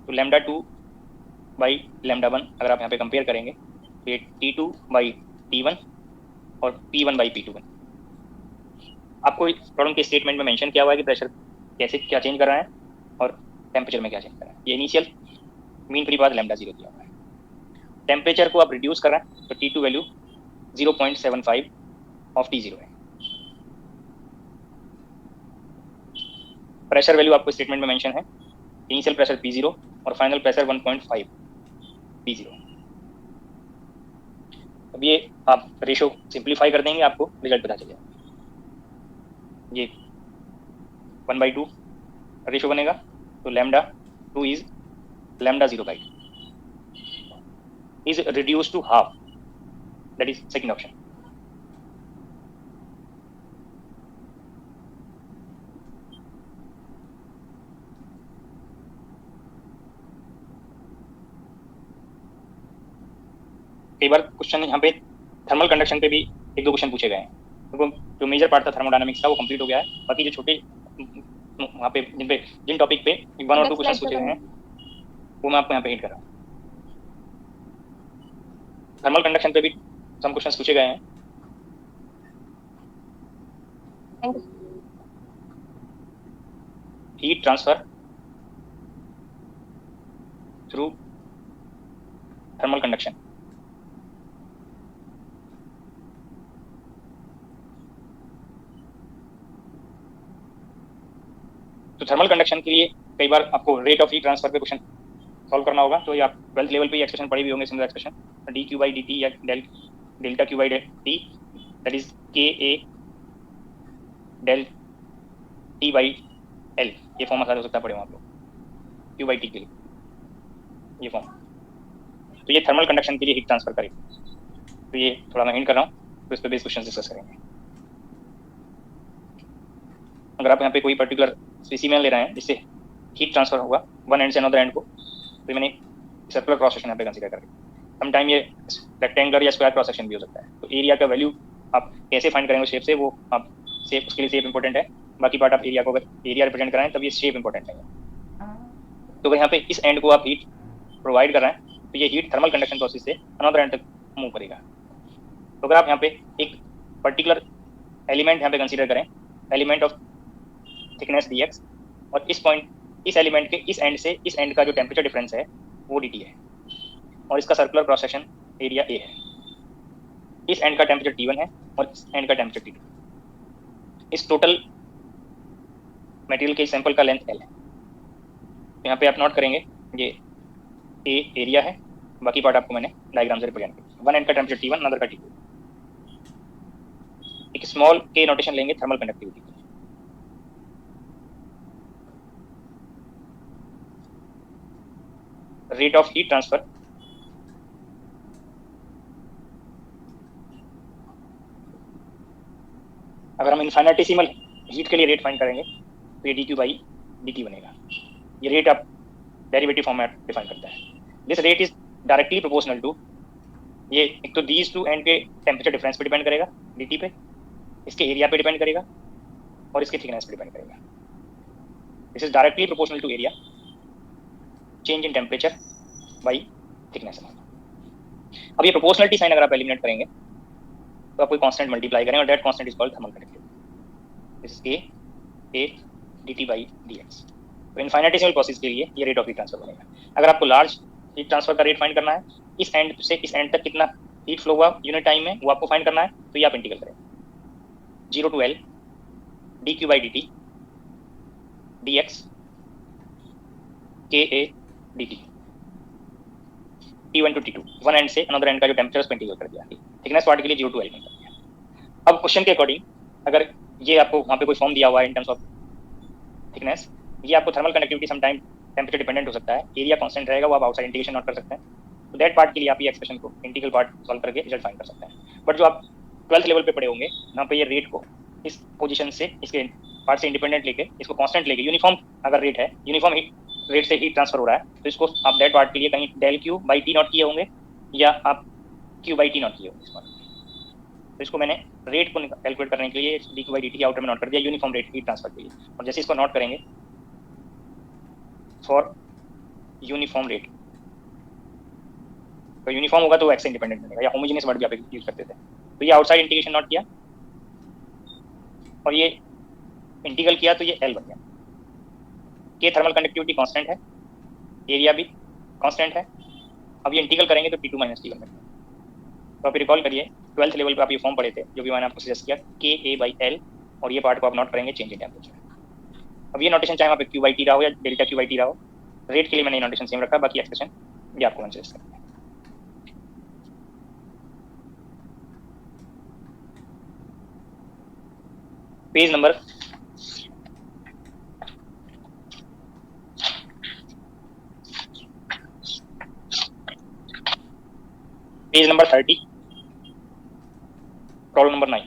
तो λ2/λ1 अगर आप यहाँ पे कंपेयर करेंगे तो ये T2/T1 और P1/P2 बन. आपको प्रॉब्लम के स्टेटमेंट में मेंशन किया हुआ है कि प्रेशर कैसे क्या चेंज कर रहा है और टेम्परेचर में क्या चेंज कर रहा है. ये इनिशियल मीन फ्री पाथ λ0 दिया हुआ है. टेम्परेचर को आप रिड्यूस कर रहे हैं तो T2 वैल्यू 0.75 ऑफ T0 है. प्रेशर वैल्यू आपको स्टेटमेंट में मेंशन है. इनिशियल प्रेशर P0 और फाइनल प्रेशर 1.5 P0. अब ये आप रेशो सिंप्लीफाई कर देंगे आपको रिजल्ट पता चलेगा. ये 1/2 रेशो बनेगा तो λ2 is λ0/2 is reduce to half that is second option. कई बार क्वेश्चन यहाँ पे थर्मल कंडक्शन पे भी एक दो क्वेश्चन पूछे गए हैं. तो जो मेजर पार्ट था थर्मोडायनामिक्स का वो कंप्लीट हो गया है. बाकी जो छोटे वहाँ पे जिन टॉपिक पे 1 और 2 क्वेश्चन पूछे गए हैं वो मैं आपको यहाँ पे हिंट कर रहा हूँ. थर्मल कंडक्शन पे भी सम क्वेश्चंस पूछे गए हैं. Heat transfer through thermal conduction. तो थर्मल कंडक्शन के लिए कई बार आपको रेट ऑफ हीट ट्रांसफर पे क्वेश्चन सॉल्व करना होगा. तो ये आप 12th लेवल पे ये एक्सप्रेशन पढ़े भी होंगे. सिमिलर एक्सप्रेशन dq/dt या delta q/t that is ka del t/l. ये फॉर्म आसान हो सकता है पढ़े हो आप लोग q/t के लिए ये फॉर्म. तो ये थर्मल कंडक्शन के लिए हीट ट्रांसफर करेगा. तो ये थोड़ा मैं हिंट कर रहा हूँ तो इस पर बेस क्वेश्चन डिस्कस करेंगे. अगर आप यहाँ पे कोई पर्टिकुलर स्पेसिमेन ले रहे हैं जिससे हीट ट्रांसफर होगा वन एंड से अनदर एंड को तो मैंने सर्कुलर क्रॉस सेक्शन यहाँ पे कंसीडर करके सम टाइम ये रेक्टेंगुलर या स्क्वायर क्रॉस सेक्शन भी हो सकता है। तो एरिया का वैल्यू आप कैसे फाइंड करेंगे शेप से, वो आप शेप, उसके लिए शेप इंपॉर्टेंट है। बाकी पार्ट आप एरिया को, अगर एरिया रिप्रेजेंट कराएं तब ये शेप इंपॉर्टेंट नहीं है। तो अगर यहाँ पे इस एंड को आप हीट प्रोवाइड कर रहे हैं तो ये हीट थर्मल कंडक्शन प्रोसेस से अनदर एंड तक मूव करेगा। तो अगर आप यहाँ पे एक पर्टिकुलर एलिमेंट यहाँ पे कंसीडर करें, एलिमेंट ऑफ थिकनेस dx, और इस पॉइंट, इस एलिमेंट के इस एंड से इस एंड का जो टेम्परेचर डिफरेंस है वो dt है, और इसका circular cross section area A है। इस एंड का टेम्परेचर T1 है और इस एंड का टेम्परेचर T2। इस टोटल मटेरियल के सैंपल का लेंथ L है। यहाँ पे आप नोट करेंगे ये A एरिया है, बाकी पार्ट आपको मैंने डायग्राम से रिप्रेजेंट किया। वन एंड का टेम्परेचर T1, अनदर का T2। एक स्मॉल k नोटेशन लेंगे थर्मल कंडक्टिविटी के। रेट ऑफ हीट ट्रांसफर अगर हम इनफाइनेटिसिमल हीट के लिए रेट फाइंड करेंगे तो ये dq बाई dt बनेगा। ये रेट आप डेरिवेटिव फॉर्म में डिफाइन करता है। This rate is directly proportional to, ये एक तो दीज टू एंड के टेम्परेचर डिफरेंस पे डिपेंड करेगा dt पे, इसके एरिया पे डिपेंड करेगा और इसके थिकनेस पे डिपेंड करेगा। This is directly proportional to area change in temperature by thickness. अब ये प्रोपोर्शनलिटी साइन अगर आप एलिमिनेट करेंगे तो आप कोई कांस्टेंट मल्टीप्लाई करें और that constant is called thermal conductivity. This is a dt by dx। तो इनफाइनेटिसिमल प्रोसेस के लिए ये रेट ऑफ हीट ट्रांसफर बनेगा। अगर आपको लार्ज हीट ट्रांसफर का रेट फाइंड करना है, इस एंड से इस एंड तक कितना हीट फ्लो हुआ यूनिट टाइम में, वो आपको फाइंड करना है, तो ये आप इंटीग्रल करें 0 to L dq by dt dx ka dt T1 to T2, one and से अनदर एंड का जो टेम्परेचर उसको इंटीग्रेट कर दिया, थिकनेस पार्ट के लिए 0 to L कर दिया। अब क्वेश्चन के अकॉर्डिंग अगर ये आपको वहाँ पे कोई फॉर्म दिया हुआ है इन टर्म्स ऑफ थिकनेस, ये आपको thermal conductivity some time temperature dependent हो सकता है, एरिया कांस्टेंट रहेगा, वो आप आउटसाइड इंटीग्रेशन नोट कर सकते हैं। तो दैट पार्ट के लिए आप ये एक्सप्रेशन को इंटीग्रल पार्ट सॉल्व करके रिजल्ट फाइंड कर सकते हैं। बट जो आप 12th लेवल पे पढ़े होंगे, यहाँ पे ये रेट को इस पोजीशन से, इसके पार्ट से इंडिपेंडेंट लेके, इसको कांस्टेंट लेके, यूनिफॉर्म अगर रेट है, यूनिफॉर्म रेट से हीट ट्रांसफर हो रहा है, तो इसको आप दैट पार्ट के लिए कहीं del Q by T note किए होंगे या आप क्यू बाई टी नोट किए होंगे इस पार्ट। तो इसको मैंने रेट को कैलकुलेट करने के लिए D Q by D T outer में नोट कर दिया यूनिफॉर्म रेट हीट ट्रांसफर के लिए। और जैसे इसको नोट करेंगे फॉर यूनिफॉर्म रेट, तो यूनिफॉर्म होगा तो एक्स इंडिपेंडेंट बनेगा, या होमोजेनियस वर्ड भी आप यूज करते थे। तो ये आउटसाइड इंटीग्रेशन नोट किया और ये इंटीग्रल किया तो ये एल बन गया। के थर्मल कंडक्टिविटी कांस्टेंट है, एरिया भी कांस्टेंट है। अब ये इंटीग्रल करेंगे तो T2 माइनस T1 बनेगा। तो आप रिकॉल करिए 12th लेवल पे आप ये फॉर्म पढ़े थे, जो भी मैंने आपको सजेस्ट किया, के ए बाई एल, और ये पार्ट को आप नोट करेंगे चेंज इन टेम्परेचर। अब ये नोटेशन चाहे वहाँ पे क्यू बाई टी रहा हो या डेल्टा क्यू बाई टी रहा हो, रेट के लिए मैंने नोटेशन सेम रखा, बाकी एक्सप्रेशन ये आपको मैं सजेस्ट करता है। Page number page number 30 problem number 9,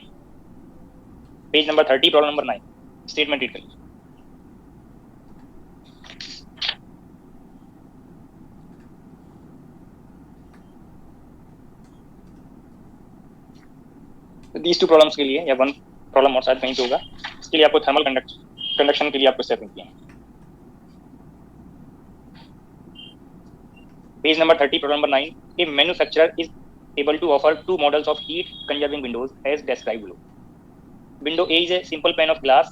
page number 30 problem number 9 statement read करिए। दीज टू प्रॉब्लम्स के लिए, या वन प्रॉब्लम और शायद कहीं पे होगा, इसके लिए आपको थर्मल कंडक्शन के लिए आपको स्टेप किए हैं। Page number 30 problem number 9, A manufacturer is able to offer two models of heat conserving windows as described below. Window A is a simple pane of glass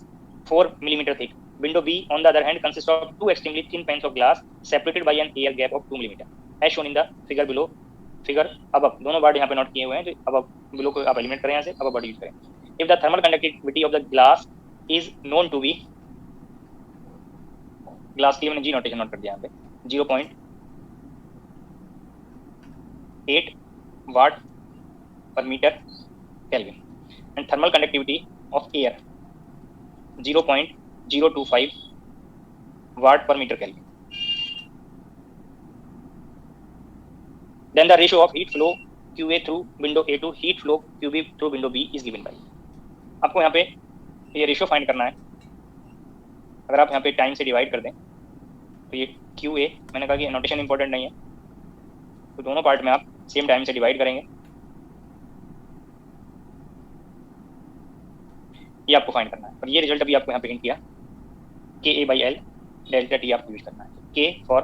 4 mm thick. Window B on the other hand consists of two extremely thin panes of glass separated by an air gap of 2 mm as shown in the figure below. Figure अब दोनों word यहाँ पे note किए हुए हैं, तो अब below को आप एलिमिनेट करें यहाँ से, अब वर्ड यूज करें। If the thermal conductivity of the glass is known to be, glass के लिए मैंने जी नोटेशन नोट कर दिया यहाँ पे 0.8 watt per meter Kelvin, and thermal conductivity of air 0.025 watt per meter Kelvin. Then the ratio of heat flow QA through window A to heat flow QB through window B is given by. आपको यहाँ पे ये ratio find करना है। अगर आप यहाँ पे टाइम से डिवाइड कर दें तो ये QA, मैंने कहा कि नोटेशन इंपॉर्टेंट नहीं है, तो दोनों पार्ट में आप सेम टाइम से डिवाइड करेंगे, ये आपको फाइंड करना है। और ये रिजल्ट अभी आपको यहाँ पे हिंट किया, के ए बाई एल डेल्टा टी आपको यूज करना है। के फॉर,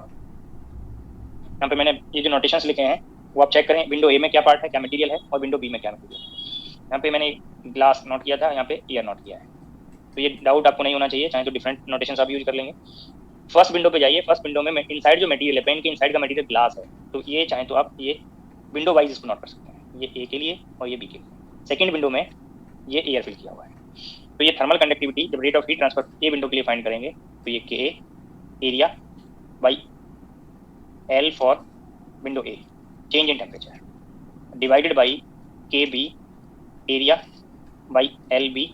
यहाँ पे मैंने ये जो नोटेशंस लिखे हैं वो आप चेक करें, विंडो ए में क्या पार्ट है, क्या मटेरियल है, और विंडो बी में क्या मटेरियल है। यहाँ पे मैंने ग्लास नोट किया था, यहाँ पे ईयर नोट किया है, तो ये डाउट आपको नहीं होना चाहिए, चाहे तो डिफरेंट नोटेशंस आप यूज कर लेंगे। फर्स्ट विंडो पे जाइए, फर्स्ट विंडो में इनसाइड जो मटेरियल है, पेन के इनसाइड का मटेरियल ग्लास है, तो ये चाहे तो आप ये विंडो वाइज इसको नोट कर सकते हैं, ये ए के लिए और ये बी के लिए। सेकंड विंडो में ये एयर फिल किया हुआ है, तो ये थर्मल कंडक्टिविटी जब rate of heat transfer A window के लिए फाइंड करेंगे, तो ये K A area by L for window A change in temperature divided by K B area by L B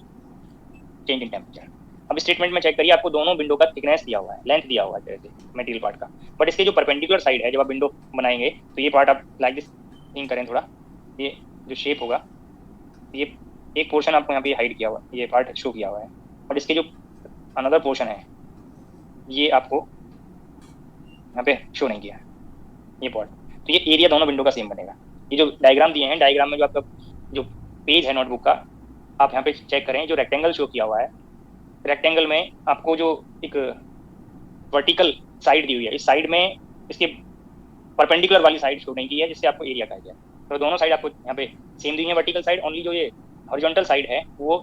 change in temperature. अब statement में check करिए, आपको दोनों विंडो का थिकनेस दिया हुआ है, लेंथ दिया हुआ है जैसे मटेरियल पार्ट का, बट इसके जो परपेंडिकुलर साइड है, जब आप विंडो बनाएंगे तो ये पार्ट आप लाइक दिस थिंक करें थोड़ा, ये जो शेप होगा, ये एक पोर्शन आपको यहाँ पे हाइड किया हुआ है, ये पार्ट शो किया हुआ है, और इसके जो अनदर पोर्शन है ये आपको यहाँ पे शो नहीं किया है, ये पार्ट। तो ये एरिया दोनों विंडो का सेम बनेगा। ये जो डायग्राम दिए हैं, डायग्राम में जो आपका जो पेज है नोटबुक का, आप यहाँ पे चेक करें, जो रेक्टेंगल शो किया हुआ है, रेक्टेंगल में आपको जो एक वर्टिकल साइड दी हुई है, इस साइड में इसके परपेंडिकुलर वाली साइड शो नहीं की है, जिससे आपको एरिया कहा गया। तो दोनों साइड आपको यहाँ पे सेम दी है वर्टिकल साइड, ओनली जो ये हॉरिजॉन्टल साइड है वो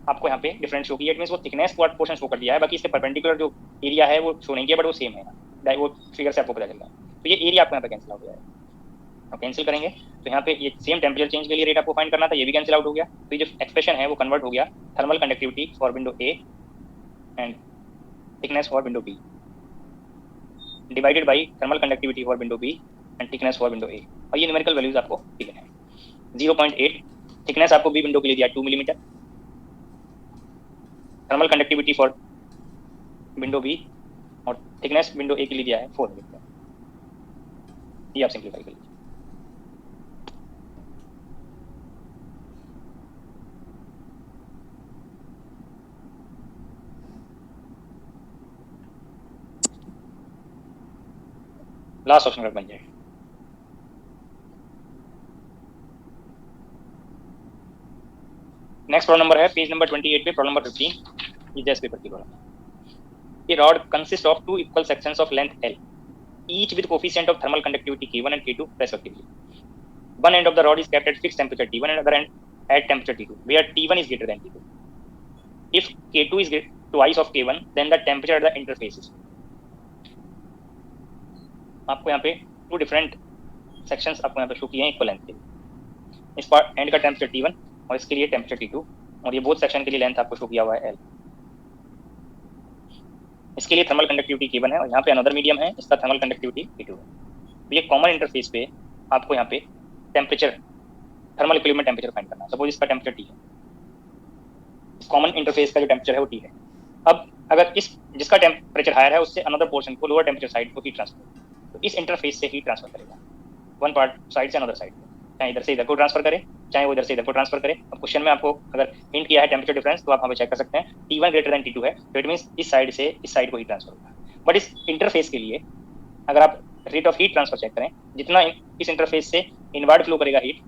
आपको यहाँ पे डिफरेंट शो किया है, इट मींस वो थिकनेस पोर्शन शो कर दिया है, बाकी इसके परपेंडिकुलर जो एरिया है वो शो नहीं किया, बट वो सेम है, वो फिगर से आपको पता चल रहा है। तो ये एरिया आपको यहाँ पे कैंसिल आउट हो जाएगा, आप कैंसिल करेंगे तो यहाँ पे ये सेम टेम्परेचर चेंज के लिए रेट आपको फाइंड करना था, ये भी कैंसिल आउट हो गया। तो ये जो एक्सप्रेशन है वो कन्वर्ट हो गया thermal conductivity for window A and thickness for window B divided by thermal conductivity for window B and thickness for window A, और ये न्यूमेरिकल वैल्यूज आपको गिवन है। 0.8 थिकनेस आपको बी विंडो के लिए दिया 2 millimetre, thermal conductivity for window B और thickness window A के लिए दिया है 4 मिलीमीटर। ये आप सिंप्लीफाई कर लीजिए। लास्ट ऑप्शन बन जाए। नेक्स्ट प्रॉब्लम नंबर है पेज नंबर 28 पे, प्रॉब्लम नंबर 15, ये जैसे पेपर की problem. A rod consist of 2 equal sections of length L, each with coefficient of thermal conductivity K1 and K2 respectively. One end of the rod is kept at fixed temperature T1 and other end at temperature T2, where T1 is greater than T2. If K2 is twice of K1, then the temperature at the interfaces. आपको यहाँ पे 2 different sections आपको यहाँ पे show किए हैं equal length के। इस पार्ट एंड का टेम्परेचर T1 और इसके लिए टेम्परेचर T2, और ये बोथ सेक्शन के लिए लेंथ आपको शो किया हुआ है L। इसके लिए थर्मल कंडक्टिविटी K1 है और यहाँ पे अनदर मीडियम है, इसका थर्मल कंडक्टिविटी K2 है। तो ये कॉमन इंटरफेस पे आपको यहाँ पे temperature, thermal equilibrium temperature find करना है। सपोज इसका टेम्परेचर T है, इस कॉमन इंटरफेस का जो टेम्परेचर है वो T है। अब अगर इस जिसका टेम्परेचर हायर है उससे अनदर पोर्शन को, लोअर टेम्परेचर साइड को हीट ट्रांसफर, तो इस इंटरफेस से हीट ट्रांसफर करेगा वन पार्ट साइड से अनदर साइड, चाहे इधर से इधर को ट्रांसफर करे, चाहे वो इधर से इधर को ट्रांसफर करे। अब क्वेश्चन में आपको अगर हिंट किया है टेम्परेचर डिफरेंस, तो आप हमें चेक कर सकते हैं T1 ग्रेटर देन T2 है, तो इट मींस इस साइड से इस साइड को हीट ट्रांसफर होगा। बट इस इंटरफेस के लिए अगर आप rate of heat transfer check करें, जितना इस इंटरफेस से इनवर्ड फ्लो करेगा हीट,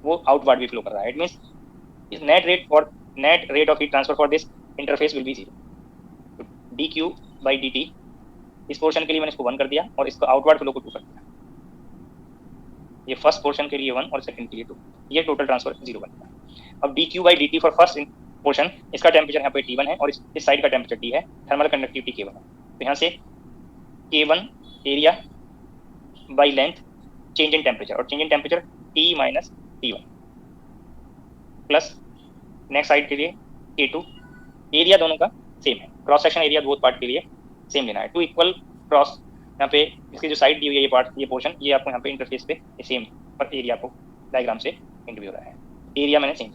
वो आउटवर्ड भी फ्लो कर रहा है। It means net rate of heat transfer for this interface will be 0। dq by dt, इस पोर्शन के लिए मैंने इसको 1 कर दिया और इसको आउटवर्ड फ्लो को 2 कर दिया। ये फर्स्ट पोर्शन के लिए 1 और सेकंड के लिए 2, ये टोटल ट्रांसफर 0 बन गया। अब dq by dt for first portion, इसका टेम्परेचर यहाँ पे T1 है और इस साइड का टेम्परेचर T है, थर्मल कंडक्टिविटी K1 है। तो यहाँ से K1 area by length change in temperature, और change in temperature T minus T1 plus next side के लिए K2, एरिया दोनों का सेम है, cross section area both part के लिए सेम लेना है। 2 इक्वल क्रॉस, यहाँ पे इसकी जो साइड दी हुई है, ये पार्ट, ये पोर्शन, ये आपको यहाँ पे इंटरफेस पे सेम पर एरिया को डायग्राम से इंटरव्यू हो रहा है। एरिया मैंने सेम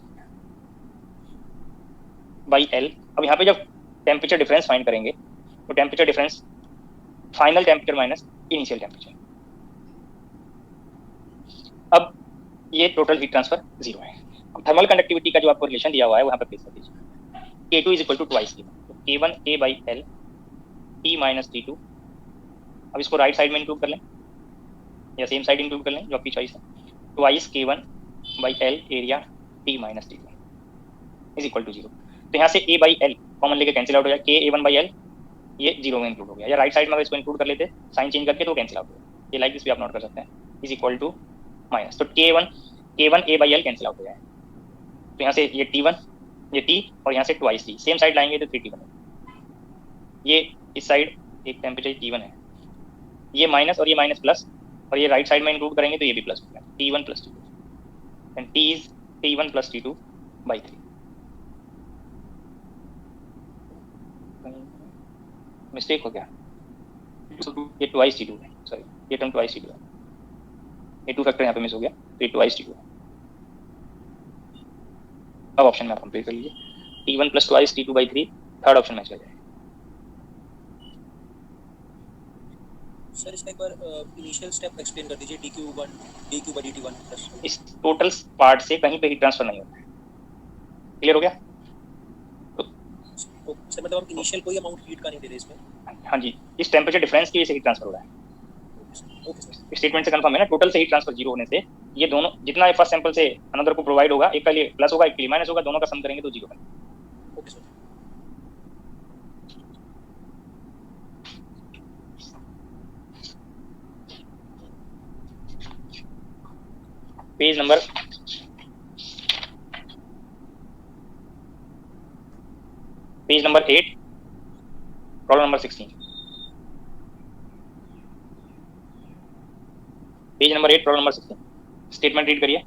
बाई L। अब यहाँ पे जब टेम्परेचर डिफरेंस फाइंड करेंगे तो temperature difference final temperature minus initial temperature. अब ये टोटल हीट ट्रांसफर 0 है। अब थर्मल कंडक्टिविटी का जो आपको रिलेशन दिया हुआ है वो यहाँ पे प्लेस कर दीजिए। K2 is equal to twice K1 A by L T minus T2। अब इसको राइट साइड में इंक्लूड कर लें या सेम साइड इंक्लूड कर लें, जो आपकी चॉइस है। Twice K1 by L area T minus T2 is equal to 0। तो यहाँ से A बाई L कॉमन लेके कैंसिल आउट हो जाए, K A1 बाई L ये 0 में इंक्लूड हो गया, या राइट साइड में अगर इसको इंक्लूड कर लेते साइन चेंज करके तो कैंसिल आउट हो गया, ये लाइक दिस भी आप नोट कर सकते हैं, इज इक्वल टू माइनस, तो K1 A by L cancel out हो जाए, तो यहाँ से ये T1 ये T और यहाँ से ट्वाइस T, सेम साइड लाएंगे तो 3T बनेगा, ये इस साइड एक टेम्परेचर T1 है, ये माइनस और ये माइनस प्लस, और ये राइट साइड में इंक्लूड करेंगे तो ये भी प्लस हो गया, T1 plus T2 and T is T1 plus T2 by 3। Mistake हो गया, ये ट्वाइस T2 है, सॉरी ये टर्म ट्वाइस T2 है, ये 2 फैक्टर यहाँ पे मिस हो गया, तो ये ट्वाइस T2 है। अब ऑप्शन में आप कंपेयर कर लीजिए, T1 plus twice T2 by 3 third option match कर जाएगा। सर इसका एक बार इनिशियल स्टेप एक्सप्लेन कर दीजिए, dq1 dq by dt1 plus इस टोटल पार्ट से कहीं पे ही ट्रांसफर नहीं होता है, क्लियर हो गया? तो सर मतलब हम इनिशियल कोई अमाउंट हीट का नहीं दे रहे इसमें? हाँ जी, इस टेम्परेचर डिफरेंस की वजह से हीट ट्रांसफर हो रहा है। ओके सर, स्टेटमेंट से कंफर्म है ना, टोटल से हीट ट्रांसफर 0 होने से ये दोनों जितना फर्स्ट सैंपल से अनदर को प्रोवाइड होगा, एक का लिए प्लस होगा एक के लिए माइनस होगा, दोनों का सम करेंगे तो 0 बनेगा। Okay sir. Page number page number 8 problem number 16, page number 8 problem number 16, statement read करिए।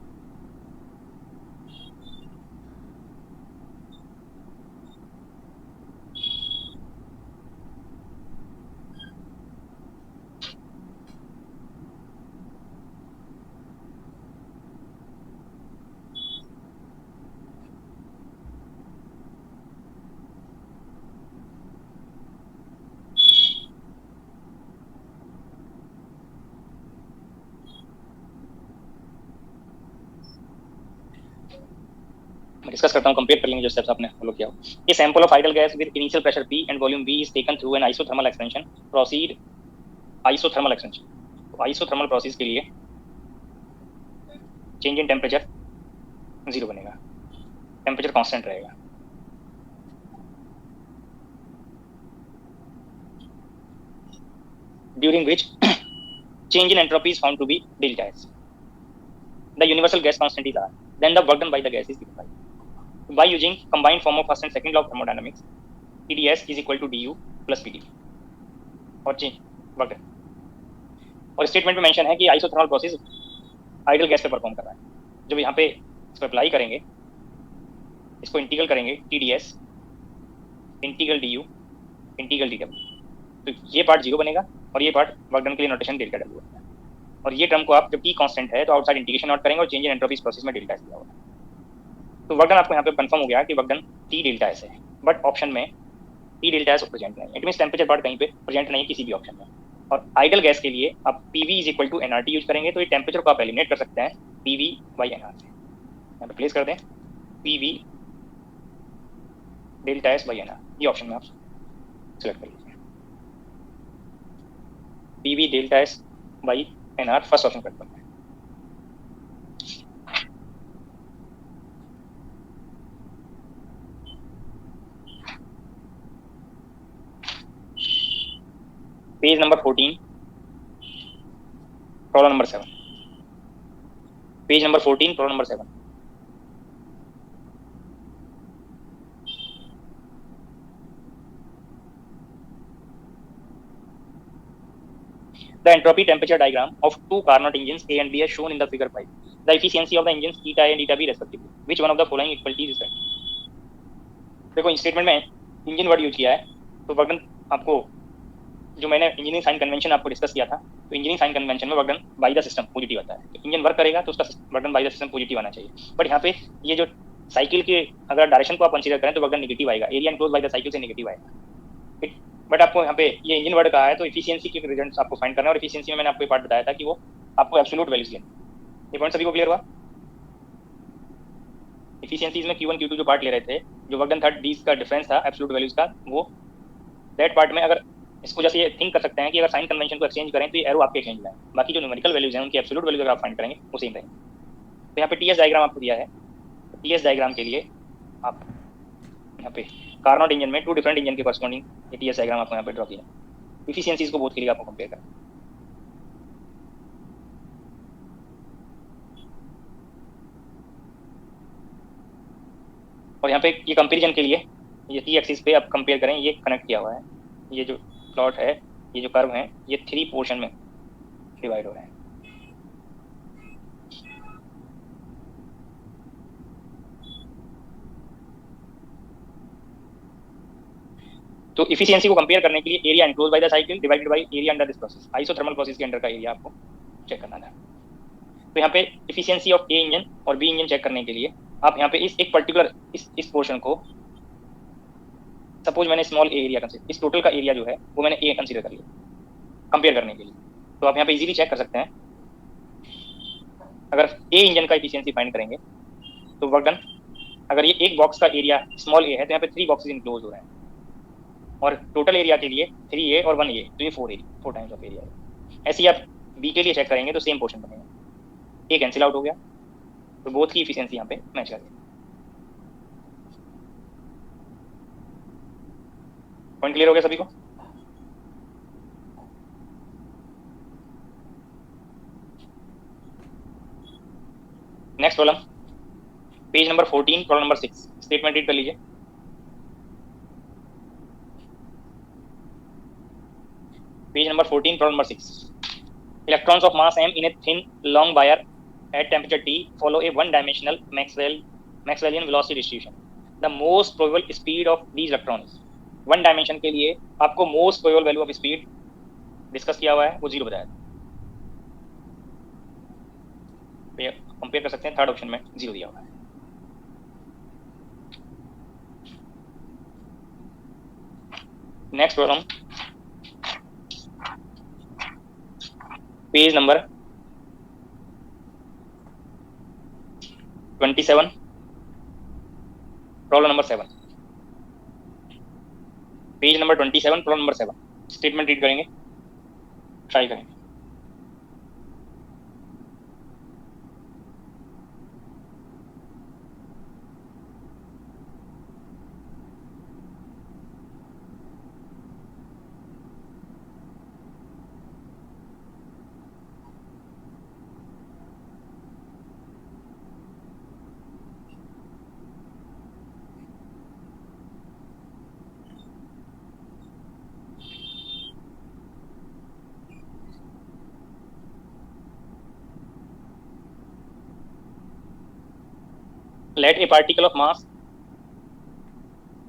डिस्कस करता हूं, कंपेयर कर लेंगे जो स्टेप्स आपने फॉलो किया हो। A sample of idol gas with initial pressure P and volume V is taken through an isothermal expansion proceed, isothermal expansion, तो आइसोथर्मल प्रोसेस के लिए चेंज इन टेम्परेचर 0 बनेगा, टेम्परेचर कांस्टेंट रहेगा। During which change in entropy is found to be delta S. The universal gas constant is R. Then the work done by the gas is given by. By using combined form of first and second law of thermodynamics, TdS is equal to du plus PdV. और change work done, और statement में mention है कि isothermal process idol gas पे perform कर रहा है। जब यहाँ पे इसको अप्लाई करेंगे, इसको इंटीग्रल करेंगे TdS integral du integral dw, तो ये पार्ट 0 बनेगा और ये पार्ट वर्क डन के लिए नोटेशन डेल्टा डब्ल्यू है, और ये टर्म को आप जब टी कांस्टेंट है तो आउटसाइड इंटीग्रेशन नोट करेंगे और चेंज इन एंट्रोपी प्रोसेस में डेल्टा एस दिया होगा, तो वर्क डन आपको यहाँ पे कंफर्म हो गया कि work done T delta S है, बट ऑप्शन में टी डेल्टा एस प्रेजेंट नहीं है, इट मींस टेंपरेचर पार्ट कहीं पे प्रेजेंट नहीं है किसी भी ऑप्शन में। और आइडल गैस के लिए आप PV is equal to NRT use करेंगे, तो ये टेंपरेचर को आप एलिमिनेट कर सकते हैं पीवी बाई एनआर से, यहाँ पे प्लेस कर दें PV delta S by NR, ये ऑप्शन में आप सिलेक्ट कर लीजिए, PV delta S by NR first option cut करना है। Page number 14 problem number 7, page number 14 problem number 7। The entropy temperature diagram of two Carnot engines A and B as shown in the figure 5. The efficiency of the engines eta A and eta B respectively. Which one of the following equalities is correct? देखो statement में engine word use किया है, तो work done आपको जो मैंने engineering sign convention आपको discuss किया था, तो इंजीनियरिंग साइन कन्वेंशन में work done by the system positive आता है, तो इंजन वर्क करेगा तो उसका work done by the system positive आना चाहिए, बट यहाँ पे ये जो साइकिल के अगर डायरेक्शन को आप कंसीडर करें तो वर्क डन नेगेटिव आएगा, area enclose by the cycle से नेगेटिव आएगा, बट आपको यहाँ पे ये इंजन वर्ड कहा है तो इफिशियंसी के रिजल्ट्स आपको फाइंड करना है, और इफिशियंसी में मैंने आपको ये पार्ट बताया था कि वो आपको एब्सोल्यूट वैल्यूज लेनी, ये पॉइंट सभी को क्लियर हुआ? इफिशियंसीज में Q1 Q2 जो पार्ट ले रहे थे, जो वर्क डन थर्ड डी का डिफरेंस था एब्सोल्यूट वैल्यूज का, वो दैट पार्ट में अगर इसको जैसे ये थिंक कर सकते हैं कि अगर साइन कन्वेंशन को एक्सचेंज करें तो ये एरो आपके एक्सचेंज में, बाकी जो न्यूमेरिकल वैल्यूज हैं उनकी एब्सोल्यूट वैल्यूज अगर आप फाइंड करेंगे वो सेम रहेंगे। तो यहाँ पे टीएस डायग्राम आपको दिया है। टीएस डायग्राम के लिए आप यहाँ पे कार्नोट इंजन में 2 डिफरेंट इंजन के कॉरस्पॉन्डिंग ये टीएस डायग्राम आपको यहाँ पे ड्रॉ किया है। इफिशियंसीज को बोथ के लिए आपको कंपेयर करना है। और यहाँ पे ये कंपेरिजन के लिए ये टी एक्सिस पे आप कंपेयर करें, ये कनेक्ट किया हुआ है, ये जो प्लॉट है, ये जो कर्व है, ये 3 पोर्शन में डिवाइड हो रहे हैं। तो इफिशियंसी को कंपेयर करने के लिए area enclose by the cycle divided by area under this process, isothermal process के अंडर का एरिया आपको चेक करना है। तो यहाँ पे इफिशियंसी ऑफ ए इंजन और बी इंजन चेक करने के लिए आप यहाँ पे इस एक पर्टिकुलर इस पोर्शन को, सपोज मैंने स्मॉल ए एरिया कंसीडर, इस टोटल का एरिया जो है वो मैंने ए कंसीडर कर लिया कंपेयर करने के लिए। तो आप यहाँ पे इजीली चेक कर सकते हैं, अगर ए इंजन का इफिशियंसी फाइंड करेंगे तो वर्क डन, अगर ये एक बॉक्स का एरिया स्मॉल ए है तो यहाँ पे 3 बॉक्सेस इनक्लोज हो रहे हैं, और टोटल एरिया के लिए 3A और 1A, तो ये 4 टाइम्स ऑफ एरिया है। ऐसे ही आप बी के लिए चेक करेंगे तो सेम पोर्शन बनेगा, ए कैंसिल आउट हो गया, तो बोथ की इफिशियंसी यहाँ पे मैच कर गई। पॉइंट क्लियर हो गया सभी को? Next problem, page number 14, problem number 6, statement read कर लीजिए। Page number 14, problem number 6, electrons of mass m in a thin long wire at temperature T follow a one-dimensional Maxwellian velocity distribution. The most probable speed of these electrons. One dimension के लिए आपको most probable value of speed discuss किया हुआ है, वो 0 बताया। Compare कर सकते हैं, थर्ड ऑप्शन में 0 दिया हुआ है। Next problem, page number 27, problem number 7, page number 27, problem number 7, statement read करेंगे, ट्राई करेंगे। Let a particle of mass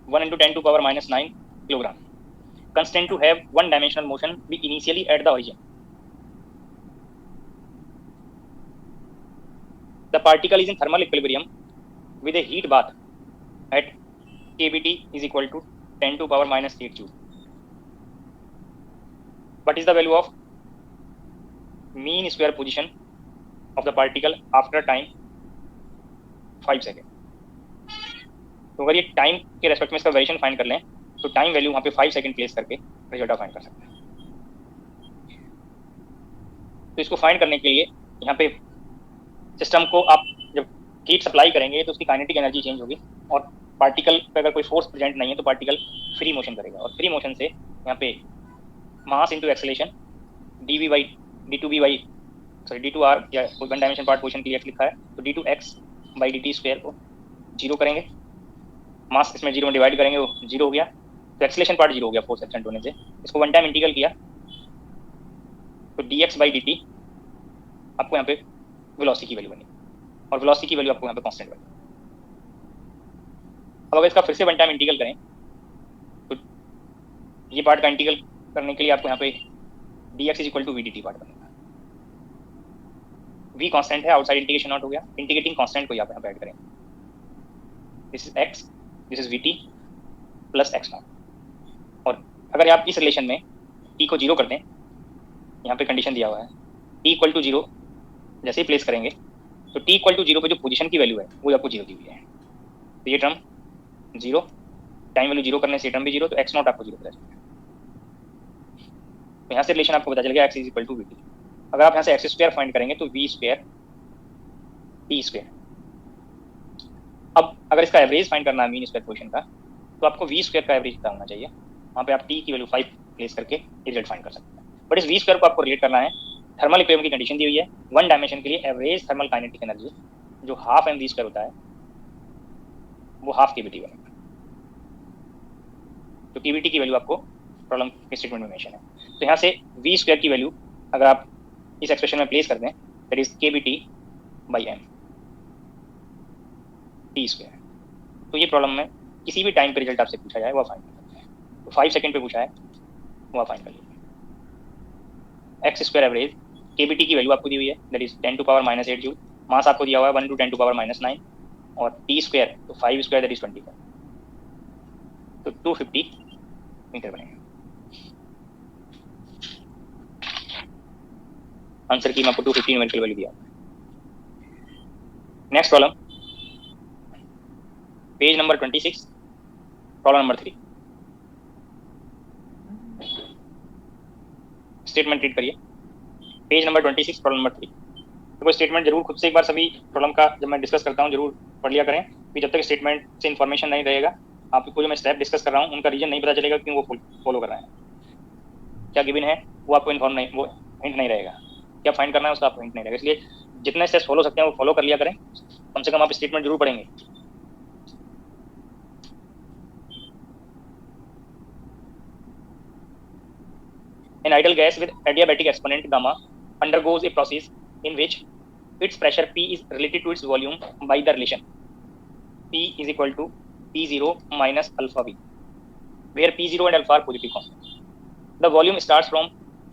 1 into 10 to power minus 9 kilogram constrained to have one-dimensional motion be initially at the origin. The particle is in thermal equilibrium with a heat bath at kBT is equal to 10 to power minus 8 joule. What is the value of mean square position of the particle after time 5 second? तो अगर ये time के respect में इसका variation find कर लें तो time value वहाँ पे 5 सेकेंड प्लेस करके रिजल्ट फाइंड कर सकते हैं। तो इसको फाइंड करने के लिए यहाँ पे सिस्टम को आप जब हीट सप्लाई करेंगे तो उसकी काइनेटिक एनर्जी चेंज होगी, और पार्टिकल पे अगर कोई फोर्स प्रेजेंट नहीं है तो पार्टिकल फ्री मोशन करेगा, और फ्री मोशन से यहाँ पे मास इंटू एक्सेलेरेशन d2r या वन डायमेंशन पार्ट पोजिशन के लिए लिखा है, तो d2x बाई dt स्क्वायर को 0 करेंगे, मास इसमें 0 में डिवाइड करेंगे, वो 0 हो गया, तो एक्सेलेरेशन पार्ट 0 हो गया फोर्स एब्सेंट होने से। इसको वन टाइम इंटीग्रल किया तो dx बाई dt आपको यहाँ पे वेलोसिटी की वैल्यू बनी, और वेलोसिटी की वैल्यू आपको यहाँ पे कांस्टेंट बनी। अब अगर इसका फिर से वन टाइम इंटीग्रल करें तो ये पार्ट का इंटीग्रल करने के लिए आपको यहाँ पे dx is equal to V D T part बनेगा। v कांस्टेंट है, आउटसाइड इंटीग्रेशन नॉट हो गया, इंटीग्रेटिंग कांस्टेंट को यहाँ पे ऐड करेंगे, this is x, this is vt plus x naught. और अगर आप इस रिलेशन में t को 0 कर दें, यहाँ पे कंडीशन दिया हुआ है t इक्वल टू 0 जैसे ही प्लेस करेंगे तो t इक्वल टू 0 पे जो पोजीशन की वैल्यू है वो आपको 0 दी हुई है, तो ये टर्म 0, टाइम वैल्यू 0 करने से टर्म भी 0, तो x नॉट आपको 0 पता चलेगा। तो यहाँ से रिलेशन आपको पता चल गया x is equal to vt। अगर आप यहाँ से एक्स स्क्वायर फाइंड करेंगे तो वी स्क्वायर टी स्क्वायर। अब अगर इसका एवरेज फाइंड करना है मीन स्क्वायर पोजीशन का, तो आपको वी स्क्वायर का एवरेज डालना चाहिए। वहाँ पे आप टी की वैल्यू 5 प्लेस करके रिजल्ट फाइंड कर सकते हैं। बट इस वी स्क्वायर को आपको रिलेट करना है, थर्मल इक्विलिब्रियम की कंडीशन दी हुई है, वन डायमेंशन के लिए एवरेज थर्मल काइनेटिक एनर्जी जो हाफ एम वी स्क्वायर होता है वो हाफ केबीटी बनेगा। तो केबीटी की वैल्यू आपको प्रॉब्लम के स्टेटमेंट में मेंशन है। तो यहाँ से वी स्क्वायर की वैल्यू अगर आप इस एक्सप्रेशन में प्लेस कर दें, that is KBT by M T square. तो ये प्रॉब्लम में किसी भी टाइम पे रिजल्ट आपसे पूछा जाए वो फाइंड कर सकते हैं। तो 5 सेकंड पे पूछा है वो फाइंड कर लीजिए। एक्स स्क्वायर एवरेज केबीटी की वैल्यू आपको दी हुई है, that is 10 to power minus 8 joule. Mass आपको दिया हुआ है 1 टू 10 टू पावर माइनस 9 और टी स्क्वायर तो 5 स्क्वायर दैट इज 25, तो 250 मीटर बनेगा। आंसर की मैं आपको 250 न्यूमेरिकल वैल्यू दिया। Next problem, page number 26, problem number 3। Statement read करिए, पेज नंबर 26, प्रॉब्लम नंबर 3। तो कोई स्टेटमेंट जरूर खुद से एक बार सभी प्रॉब्लम का जब मैं डिस्कस करता हूँ जरूर पढ़ लिया करें, कि जब तक स्टेटमेंट से इन्फॉर्मेशन नहीं रहेगा, आपको जो मैं स्टेप डिस्कस कर रहा हूँ उनका रीजन नहीं पता चलेगा क्यों वो फॉलो कर रहे हैं। क्या गिवन है वो आपको इन्फॉर्म नहीं, वो हिंट नहीं रहेगा, क्या फाइंड करना है उसका आपको हिंट नहीं रहेगा। इसलिए जितने स्टेप्स फॉलो सकते हैं वो फॉलो कर लिया करें, कम से कम आप स्टेटमेंट जरूर पढ़ेंगे। An ideal gas with adiabatic exponent gamma undergoes a process in which its pressure P is related to its volume by the relation P is equal to P0 minus alpha V, where P0 and alpha are positive constants. The volume starts from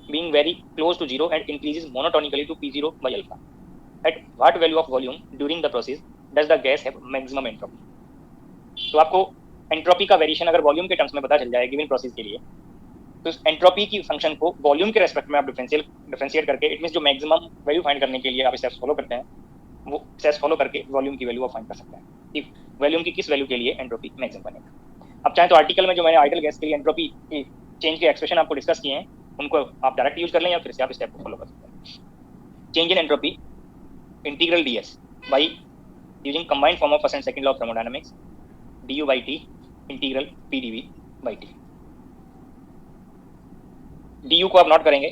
being very close to zero and increases monotonically to P0 by alpha. At what value of volume during the process does the gas have maximum entropy? तो आपको entropy का variation अगर volume के terms में पता चल जाए given process के लिए, तो एंट्रोपी की फंक्शन को वॉल्यूम के रेस्पेक्ट में आप डिफरेंशिएट करके, इट मींस जो मैक्सिमम वैल्यू फाइंड करने के लिए आप स्टेप्स फॉलो करते हैं, वो स्टेप्स फॉलो करके वॉल्यूम की वैल्यू आप फाइंड कर सकते हैं कि वॉल्यूम की किस वैल्यू के लिए एंट्रोपी मैक्सिमम बनेगा। अब चाहे तो आर्टिकल में जो मैंने आइडियल गैस के लिए एंट्रोपी चेंज के एक्सप्रेशन आपको डिस्कस किए हैं उनको आप डायरेक्ट यूज कर लें या फिर से आप स्टेप को फॉलो कर सकते हैं। Change in entropy integral ds by using combined form of first and second law of thermodynamics du by t integral pdv by t। D U को आप नोट करेंगे,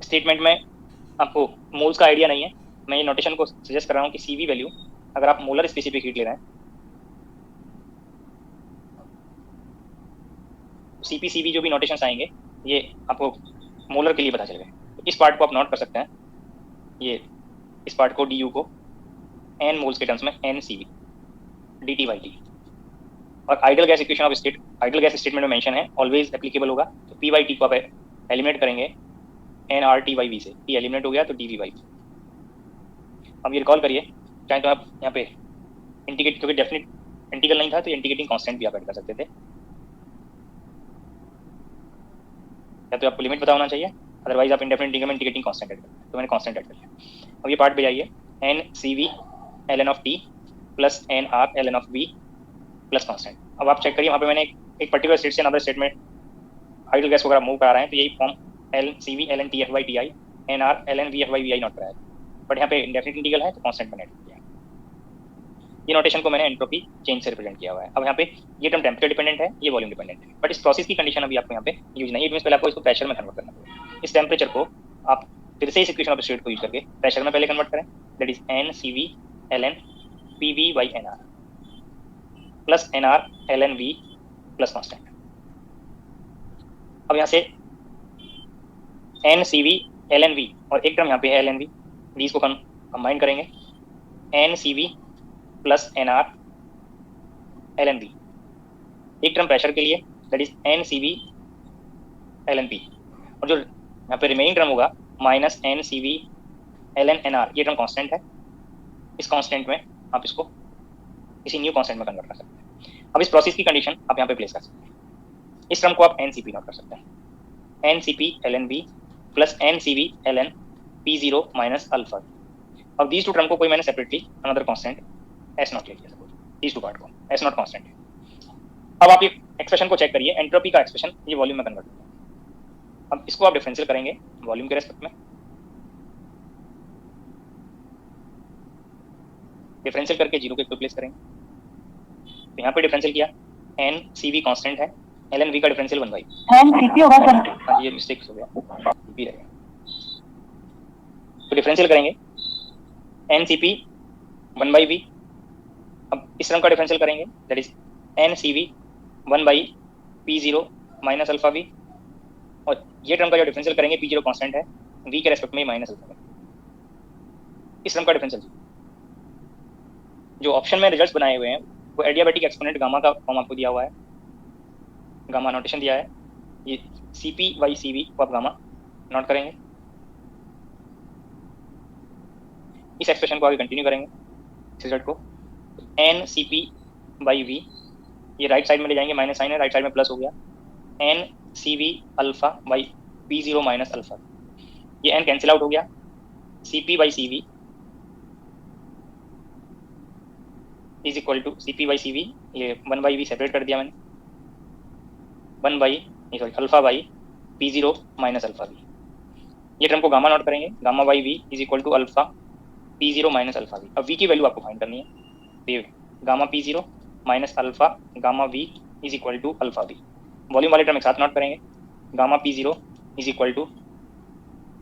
स्टेटमेंट में आपको मोल्स का आइडिया नहीं है, मैं ये नोटेशन को सजेस्ट कर रहा हूँ कि सीवी वैल्यू अगर आप मोलर स्पेसिफिक हीट ले रहे हैं, सीपी जो भी नोटेशंस आएंगे ये आपको मोलर के लिए पता चलेगा। इस पार्ट को आप नोट कर सकते हैं, ये इस पार्ट को डी यू को एन मोल्स के टर्म्स में N C V D T Y T, और ideal gas equation of state ideal gas statement में मेंशन है ऑलवेज एप्लीकेबल होगा। तो पी वाई टी को आप एलिमिनेट करेंगे N R T Y V से, टी एलिमिनेट हो गया तो डी वी वाई। अब ये रिकॉल करिए, चाहे तो आप यहाँ पे इंटीग्रेट, क्योंकि डेफिनेट इंटीग्रल नहीं था तो इंटीग्रेटिंग कांस्टेंट भी आप ऐड कर सकते थे, या तो आपको लिमिट पता होना चाहिए, अदरवाइज आप इंडेफिनिट इंटीग्रल में इंटीग्रेटिंग कांस्टेंट ऐड करते हैं, तो मैंने कांस्टेंट ऐड कर लिया। अब ये पार्ट पे जाइए, N C V L N of T plus N R L N of V plus constant. अब आप चेक करिए वहाँ पे मैंने एक पर्टिकुलर स्टेट से अनदर स्टेट में आइडियल गैस को अगर मूव करा रहे हैं तो यही form L C V L N T F Y T I N R L N V F Y V I note कराया, बट यहाँ पे इंडेफिनिट इंटीग्रल है तो कांस्टेंट मैंने ऐड किया। ये नोटेशन को मैंने एंट्रोपी चेंज से रिप्रेजेंट किया हुआ है। अब यहाँ पे ये टर्म टेम्परेचर डिपेंडेंट है, ये वॉल्यूम डिपेंडेंट है, बट इस प्रोसेस की कंडीशन अभी आपको यहाँ पे यूज नहीं है, पहले आपको इसको प्रेशर में कन्वर्ट करना पड़ेगा। इस टेम्परेचर को आप फिर से इस इक्वेशन ऑफ स्टेट को यूज करके प्रेशर में पहले कन्वर्ट करें, that is N C V L N P V by N R plus N R L N V plus constant. अब यहाँ से N C V L N V और एक टर्म यहाँ पे है एल एन वी, वीज को कंबाइन करेंगे N C V plus N R L N V, एक टर्म प्रेशर के लिए that is N C V L N P, और जो यहाँ पे रिमेनिंग टर्म होगा minus N C V L N N R, ये टर्म कांस्टेंट है। इस कांस्टेंट में आप इसको किसी न्यू कांस्टेंट में कन्वर्ट कर सकते हैं। अब इस प्रोसेस की कंडीशन आप यहाँ पे प्लेस कर सकते हैं। इस टर्म को आप एन सी पी नोट कर सकते हैं, N C P L N B plus N C V L N P zero minus alpha. अब दीज टू टर्म को कोई मैंने separately another constant S naught ले लिया, दीज टू पार्ट को एस नॉट कांस्टेंट है। अब आप ये एक्सप्रेशन को चेक करिए, एंट्रोपी का एक्सप्रेशन ये वॉल्यूम में कन्वर्ट होता है। अब इसको आप डिफरेंशियल करेंगे वॉल्यूम के रेस्पेक्ट में, डिफरेंशियल करके 0 के इक्वल प्लेस करेंगे। तो यहाँ पे डिफरेंशियल किया, एन सी वी कॉन्स्टेंट है, एल एन वी का डिफरेंशियल 1 बाई, एन सीपी होगा सर। हाँ जी ये मिस्टेक हो गया, सीपी रहेगा। तो डिफरेंशियल करेंगे N C P 1 by V, अब इस टर्म का डिफरेंशियल करेंगे that is N C V 1 by P zero minus alpha V, और ये टर्म का जो डिफरेंशियल करेंगे पी जीरो कॉन्स्टेंट है, वी के रेस्पेक्ट में माइनस अल्फा वी, इस टर्म का डिफरेंशियल। जो ऑप्शन में रिजल्ट्स बनाए हुए हैं वो एडियाबैटिक एक्सपोनेंट गामा का फॉर्म आपको दिया हुआ है, गामा नोटेशन दिया है, ये C P by C V को आप गामा नोट करेंगे। इस एक्सप्रेशन को आगे कंटिन्यू करेंगे इस रिजल्ट को, N C P by V, ये राइट साइड में ले जाएंगे, माइनस साइन है, राइट साइड में प्लस हो गया, N C V alpha by P zero minus alpha, ये एन कैंसिल आउट हो गया, C P by C V is equal to C P by C V, ये 1 बाई वी सेपरेट कर दिया मैंने, 1 by sorry alpha by P zero minus alpha we, ये term को gamma note करेंगे, gamma by V is equal to alpha P zero minus alpha V. अब V की value आपको फाइंड करनी है, तो gamma P zero minus alpha gamma V is equal to alpha V, volume वाले term एक साथ नोट करेंगे, gamma P zero is equal to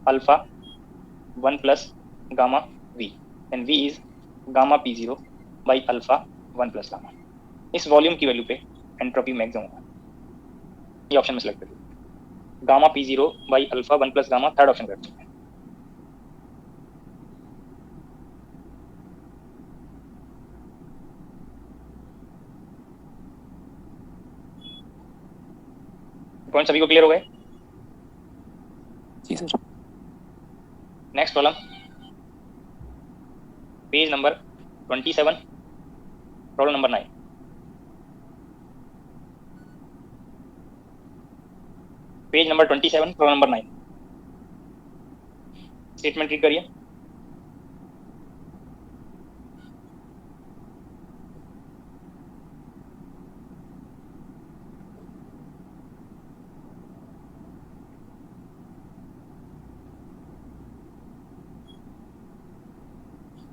alpha 1 plus gamma V, and V is gamma P zero by alpha 1 plus gamma. इस volume की value पे entropy maximum होगा, ये option में सेलेक्ट करिए, gamma P zero by alpha 1 plus gamma, third option करते हैं। Point सभी को क्लियर हो गए? जी sir. Next problem, page number 27, problem number 9। Page number 27, problem number 9, statement read करिए।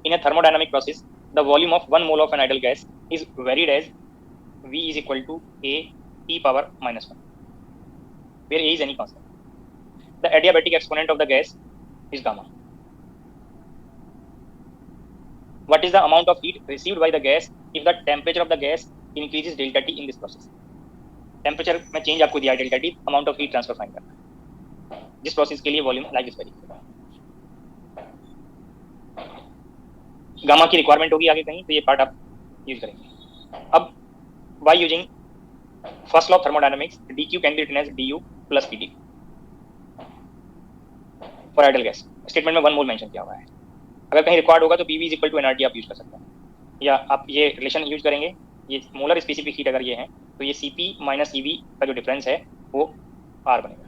In a thermodynamic process, the volume of 1 mole of an ideal gas is varied as V is equal to A T power minus 1, where A is any constant. The adiabatic exponent of the gas is gamma. What is the amount of heat received by the gas if the temperature of the gas increases delta T in this process? Temperature में change आपको दिया है delta T, amount of heat transfer find करना है, जिस process के लिए volume like this very. Gamma की रिक्वायरमेंट होगी आगे कहीं, तो ये पार्ट आप यूज करेंगे। अब by using first law of thermodynamics, dq can be written as du plus pd for ideal gas. Statement में 1 मोल मेंशन किया हुआ है, अगर कहीं रिक्वायर्ड होगा तो pv is equal to nRT आप यूज कर सकते हैं, या आप ये रिलेशन यूज करेंगे, ये मोलर स्पेसिफिक हीट अगर ये है तो ये Cp माइनस Cv का जो डिफरेंस है वो R बनेगा।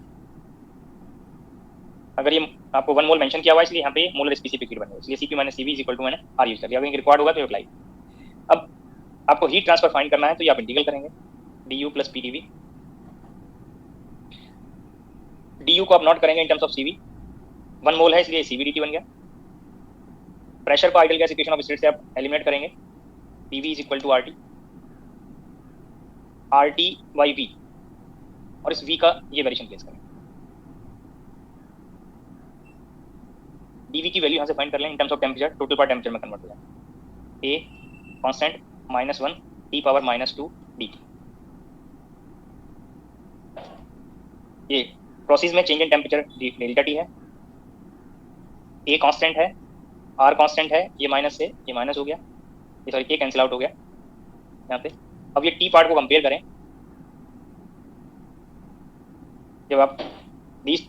अगर ये आपको 1 मोल मेंशन किया हुआ है इसलिए यहाँ पे मोलर स्पेसिफिक हीट बनेगा, इसलिए Cp minus Cv is equal to मैंने R यूज कर दिया। अगर रिक्वायर्ड होगा तो अप्लाई। अब आपको हीट ट्रांसफर फाइंड करना है तो ये आप इंटीग्रल करेंगे du प्लस pdv। du को आप नोट करेंगे in terms of Cv, 1 mole है इसलिए Cv dt बन गया। प्रेशर को ideal gas equation of state से आप एलिमिनेट करेंगे, pv is equal to RT by V, और इस V का ये वेरिएशन प्लेस करें। dV की वैल्यू यहाँ से फाइंड कर लें in terms of temperature, total पार टेम्परेचर में कन्वर्ट हो जाए, A constant minus 1 T power minus 2 dt। ये प्रोसेस में change in temperature delta T है, A कांस्टेंट है, R कांस्टेंट है, ये माइनस से ये माइनस हो गया, ये सॉरी A कैंसिल आउट हो गया यहाँ पे। अब ये T पार्ट को कंपेयर करें, जब आप इस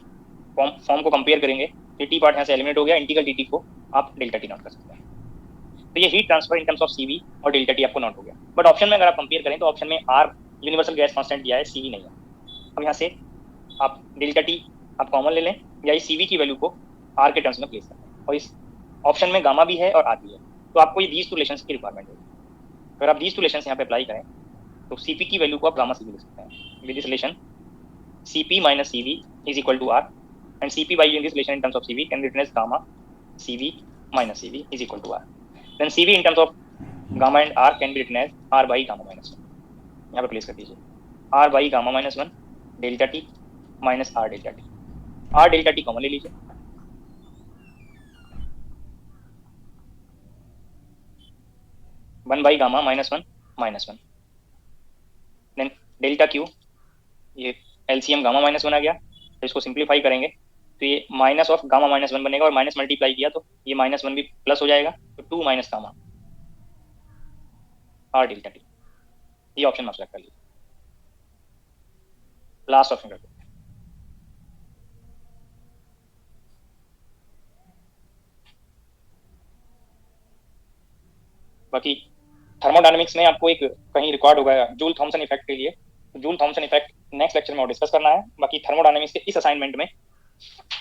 फॉर्म को कंपेयर करेंगे ये T पार्ट यहाँ से एलिमिनेट हो गया, इंटीग्रल dt को आप डेल्टा T नोट कर सकते हैं। तो ये heat transfer in terms of Cv और डेल्टा T आपको नोट हो गया। बट ऑप्शन में अगर आप कंपेयर करें तो ऑप्शन में R यूनिवर्सल गैस कांस्टेंट दिया है, Cv नहीं है। अब यहाँ से आप डेल्टा T आप कॉमन ले लें या इस Cv की वैल्यू को R के टर्म्स में प्लेस करें, और इस ऑप्शन में गामा भी है और R भी है, तो आपको ये दीज टू रिलेशंस की रिक्वायरमेंट होगी। अगर आप दीज टू रिलेशंस यहाँ पे अप्लाई करें तो Cp की वैल्यू को आप गामा Cv लिख सकते हैं with this relation Cp minus Cv is equal to R, and Cp by using this relation in terms of Cv can be written as gamma Cv minus Cv is equal to R. Then Cv in terms of gamma and R can be written as R by gamma minus 1. यहाँ पे place कर दीजिए R by gamma minus 1 delta T minus R delta T. R delta T common ले लीजिए. One by gamma minus 1 then delta Q, ये LCM gamma minus 1 आ गया. तो इसको सिंप्लीफाई करेंगे तो ये माइनस ऑफ गामा माइनस 1 बनेगा और माइनस मल्टीप्लाई किया तो ये माइनस 1 भी प्लस हो जाएगा. तो 2 minus gamma are delta T. ये ऑप्शन आप सेलेक्ट कर लीजिए. लास्ट ऑप्शन करते हैं. बाकी थर्मोडायनेमिक्स में आपको एक कहीं रिकॉर्ड होगा जूल थॉमसन इफेक्ट के लिए. Joule Thomson effect next lecture में और डिस्कस करना है. बाकी थर्मोडायनेमिक्स के इस असाइनमेंट में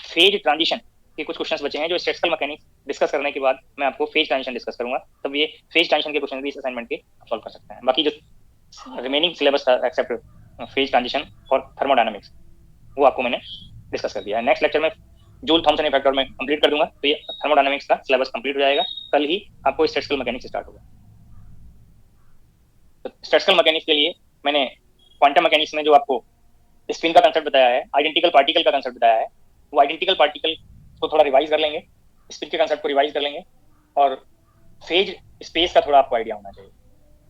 फेज ट्रांजिशन के कुछ क्वेश्चंस बचे हैं जो स्टैटिस्टिकल मैकेनिक्स डिस्कस करने के बाद मैं आपको फेज ट्रांजिशन डिस्कस करूंगा. तब ये फेज ट्रांजिशन के क्वेश्चन भी इस असाइनमेंट के सॉल्व कर सकते हैं. बाकी जो रिमेनिंग सिलेबस था एक्सेप्ट फेज ट्रांजिशन और थर्मोडायनेमिक्स वो आपको मैंने डिस्कस कर दिया है. नेक्स्ट लेक्चर में जूल थॉमसन इफेक्ट और मैं कंप्लीट कर दूंगा तो ये थर्मोडायनेमिक्स का सिलेबस कंप्लीट हो जाएगा. कल ही आपको स्टैटिस्टिकल मैकेनिक्स स्टार्ट होगा. तो स्टैटिस्टिकल मैकेनिक्स के लिए मैंने क्वांटम मैकेनिक्स में जो आपको स्पिन का कंसेप्ट बताया है, आइडेंटिकल पार्टिकल का कंसेप्ट बताया है, वो आइडेंटिकल पार्टिकल को थोड़ा रिवाइज कर लेंगे, स्पिन के कंसेप्ट को रिवाइज कर लेंगे और फेज स्पेस का थोड़ा आपको आइडिया होना चाहिए.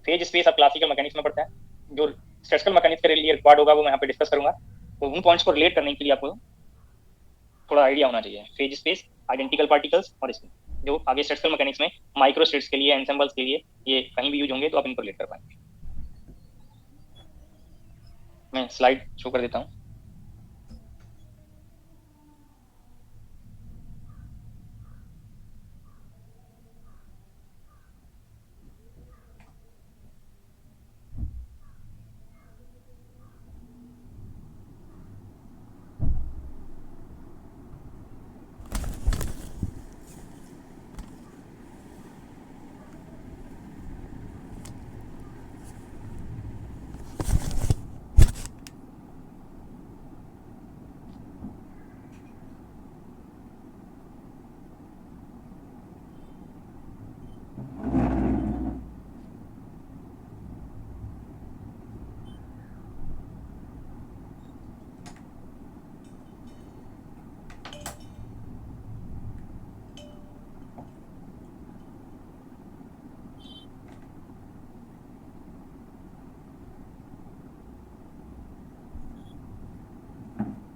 फेज स्पेस अब क्लासिकल मैकेनिक्स में पड़ता है. जो स्टैटिस्टिकल मैकेनिक्स के लिए रिक्वायर्ड होगा वो मैं यहाँ पे डिस्कस करूंगा. तो उन पॉइंट्स को रिलेट करने के लिए आपको थोड़ा आइडिया होना चाहिए. फेज स्पेस, आइडेंटिकल पार्टिकल्स और स्पिन जो आगे स्टैटिस्टिकल मैकेनिक्स में माइक्रो स्टेट्स के लिए, एनसेम्बल्स के लिए ये कहीं भी यूज होंगे तो आप इनको रिलेट कर पाएंगे. मैं स्लाइड शो कर देता हूँ.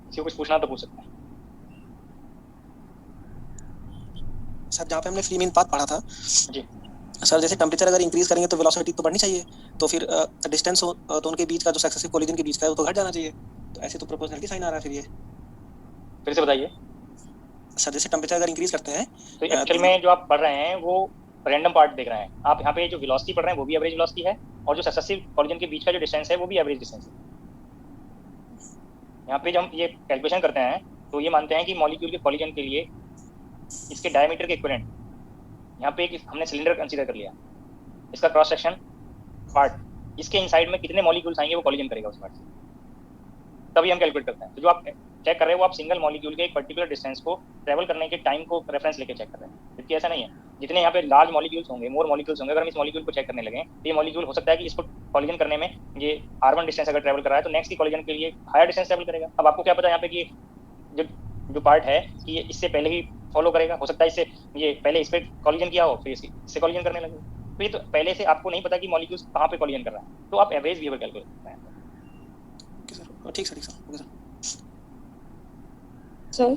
किसी को कुछ पूछना तो पूछ सकते हैं. सर जहाँ पे हमने फ्री मीन पाथ पढ़ा था जी सर, जैसे टेम्परेचर अगर इंक्रीज करेंगे तो वेलोसिटी तो बढ़नी चाहिए, तो फिर डिस्टेंस हो तो उनके बीच का जो सक्सेसिव कोलिजन के बीच का है वो तो घट जाना चाहिए. तो ऐसे तो प्रोपोर्शनलिटी साइन आ रहा है. फिर ये फिर से बताइए. सर जैसे टेम्परेचर अगर इंक्रीज करते हैं तो एक्चुअल में जो आप पढ़ रहे हैं वो रैंडम पार्ट देख रहे हैं आप. यहाँ पे जो वेलोसिटी पढ़ रहे हैं वो भी एवरेज वेलोसिटी है और जो सक्सेसिव कोलिजन के बीच का जो डिस्टेंस है वो भी एवरेज डिस्टेंस है. यहाँ पे जब हम ये कैलकुलेशन करते हैं तो ये मानते हैं कि मॉलिक्यूल के कोलिजन के लिए इसके डायमीटर के इक्विवेलेंट यहाँ पे एक हमने सिलेंडर कंसीडर कर लिया. इसका क्रॉस सेक्शन पार्ट, इसके इनसाइड में कितने मॉलिक्यूल्स आएंगे वो कोलिजन करेगा उस पार्ट से, तभी हम कैलकुलेट करते हैं. तो जो आप चेक कर रहे हैं वो आप सिंगल मॉलिक्यूल के एक पर्टिकुलर डिस्टेंस को ट्रैवल करने के टाइम को रेफरेंस लेके चेक कर रहे हैं. जबकि ऐसा नहीं है. जितने यहाँ पे लार्ज मॉलिक्यूल्स होंगे, मोर मॉलिक्यूल्स होंगे, अगर हम इस मॉलिक्यूल को चेक करने लगे तो ये मॉलिक्यूल हो सकता है कि इसको कोलिजन करने में ये R1 डिस्टेंस अगर ट्रैवल कर रहा है तो नेक्स्ट की कोलिजन के लिए हायर डिस्टेंस ट्रैवल करेगा. अब आपको क्या पता यहाँ पे कि जो जो पार्ट है कि ये इससे पहले ही फॉलो करेगा, हो सकता है इससे ये पहले इस पर कोलिजन किया हो फिर इससे कोलिजन करने लगे. तो ये तो पहले से आपको नहीं पता कि मॉलिक्यूल्स कहाँ पे कोलिजन कर रहा है, तो आप एवरेज बिहेवियर कैलकुलेट करते हैं. ठीक सर, ठीक सर, ओके सर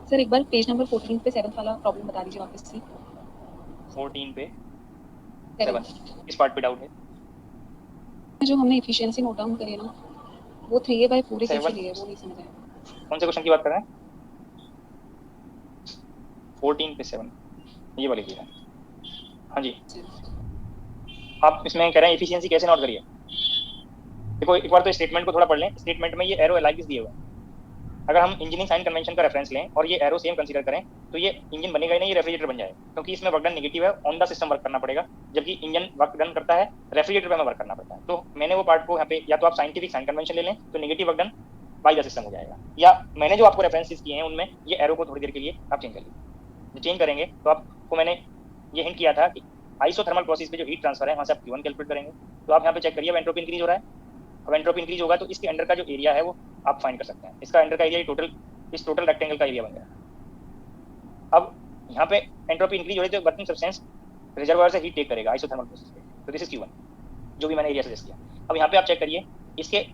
सर एक बार पेज नंबर 14 पे 7th वाला प्रॉब्लम बता दीजिए वापस से. 14 पे 7 इस पार्ट पे डाउट है. जो हमने एफिशिएंसी नोट डाउन करी है ना वो 3a/4 कैसे ली है वो नहीं समझ आया. कौन से क्वेश्चन की बात कर रहे हैं? 14 पे 7 ये वाली चीज है. हाँ जी, आप इसमें कह रहे हैं एफिशिएंसी कैसे नोट करिए. देखो एक बार तो स्टेटमेंट को थोड़ा पढ़ लें. स्टेटमेंट में ये एरो लाइक दिए हुए हैं. अगर हम इंजीनियरिंग साइन कन्वेंशन का रेफरेंस लें और ये एरो सेम कंसीडर करें तो ये इंजन बनेगा ही नहीं, ये रेफ्रिजरेटर बन जाएगा. क्योंकि इसमें वर्क डन नेगेटिव है, ऑन द सिस्टम वर्क करना पड़ेगा, जबकि इंजन वर्क डन करता है रेफ्रिजरेटर पे हमें वर्क करना पड़ता है. तो मैंने वो पार्ट को यहाँ पे या तो आप साइंटिफिक साइन कन्वेंशन ले लें तो negative work done by the system हो जाएगा, या मैंने जो आपको रेफरेंसेस किए हैं उनमें ये एरो को थोड़ी देर के लिए आप चेंज कर लीजिए. चेंज करेंगे तो आपको मैंने ये हिंट किया था कि आइसोथर्मल प्रोसेस पे जो हीट ट्रांसफर है वहाँ से आप Q1 कैलकुलेट करेंगे। तो आप यहाँ पे चेक करिए, अब एंट्रोपी इंक्रीज हो रहा है। अब एंट्रोपी इंक्रीज होगा तो इसके अंडर का जो एरिया है वो आप फाइंड कर सकते हैं। इसका अंडर का एरिया टोटल, इस टोटल रेक्टेंगल का एरिया बन गया। अब यहाँ पे एंट्रोपी इंक्रीज हो रही है तो वर्किंग सब्सटेंस रिजर्वायर से हीट टेक करेगा आइसोथर्मल प्रोसेस पे। तो दिस इज Q1, जो भी मैंने एरिया सजेस्ट किया। अब यहाँ पे आप चेक करिए, इसके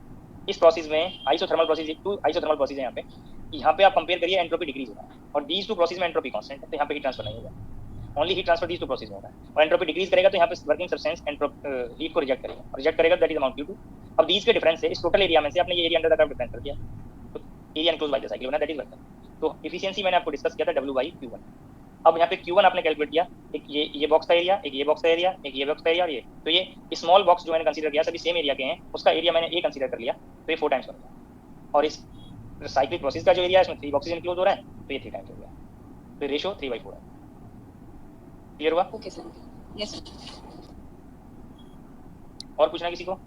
इस प्रोसेस में isothermal process, two isothermal process है यहाँ पे आप कंपेयर करिए, एंट्रोपी डिक्रीज हो रहा है और दीज टू प्रोसेस में एंट्रोपी कांस्टेंट है, तो यहाँ पे हीट ट्रांसफर नहीं होगा। Only heat transfer these two process में होगा और एंट्रोपी डिक्रीज करेगा तो यहाँ पे वर्किंग सब्सटेंस हीट को रिजेक्ट करेगा और रिजेक्ट करेगा, दैट इज अमाउंट Q2। अब दीज के डिफरेंस से इस टोटल एरिया में से आपने ये area under the curve difference कर दिया, तो area enclosed by the cycle बना, दैट इज वर्क। तो एफिशिएंसी मैंने आपको डिस्कस किया था W/Q1। अब यहाँ पे Q1 आपने कैलकुलेट किया, एक ये बॉक्स का एरिया, एक ये बॉक्स का एरिया, एक ये बॉक्स का एरिया और ये, तो ये स्मॉल बॉक्स जो मैंने कंसीडर किया सभी सेम एरिया के हैं, उसका एरिया मैंने A कंसीडर कर लिया, तो ये 4 टाइम्स बन गया। और इस साइक्लिक प्रोसेस का जो एरिया है इसमें 3 बॉक्सेस इंक्लूड हो रहा है, तो ये 3 टाइम्स हो गया, तो रेशियो 3/4 है। क्लियर हुआ? Okay sir, yes sir. और पूछना किसी को?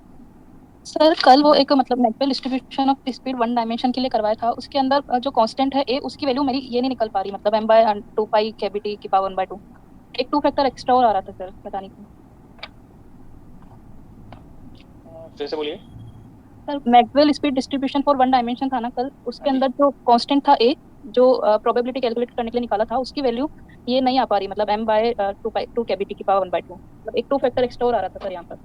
सर कल वो एक मतलब Maxwell distribution of speed 1 dimension के लिए करवाया था, उसके अंदर जो कांस्टेंट है ए, उसकी वैल्यू मेरी ये नहीं निकल पा रही, मतलब m/2 पाई kBt की पावर 1/2, एक 2 फैक्टर एक्स्ट्रा और आ रहा था सर, पता नहीं क्यों। फिर से बोलिए। Sir Maxwell speed distribution for 1 dimension था ना कल, उसके अंदर जो कांस्टेंट था ए, जो प्रोबेबिलिटी कैलकुलेट करने के लिए निकाला था, उसकी वैल्यू ये नहीं आ पा रही, मतलब m/2 kBt की पावर 1/2, मतलब एक 2 फैक्टर एक्स्ट्रा और आ रहा था सर यहाँ पर।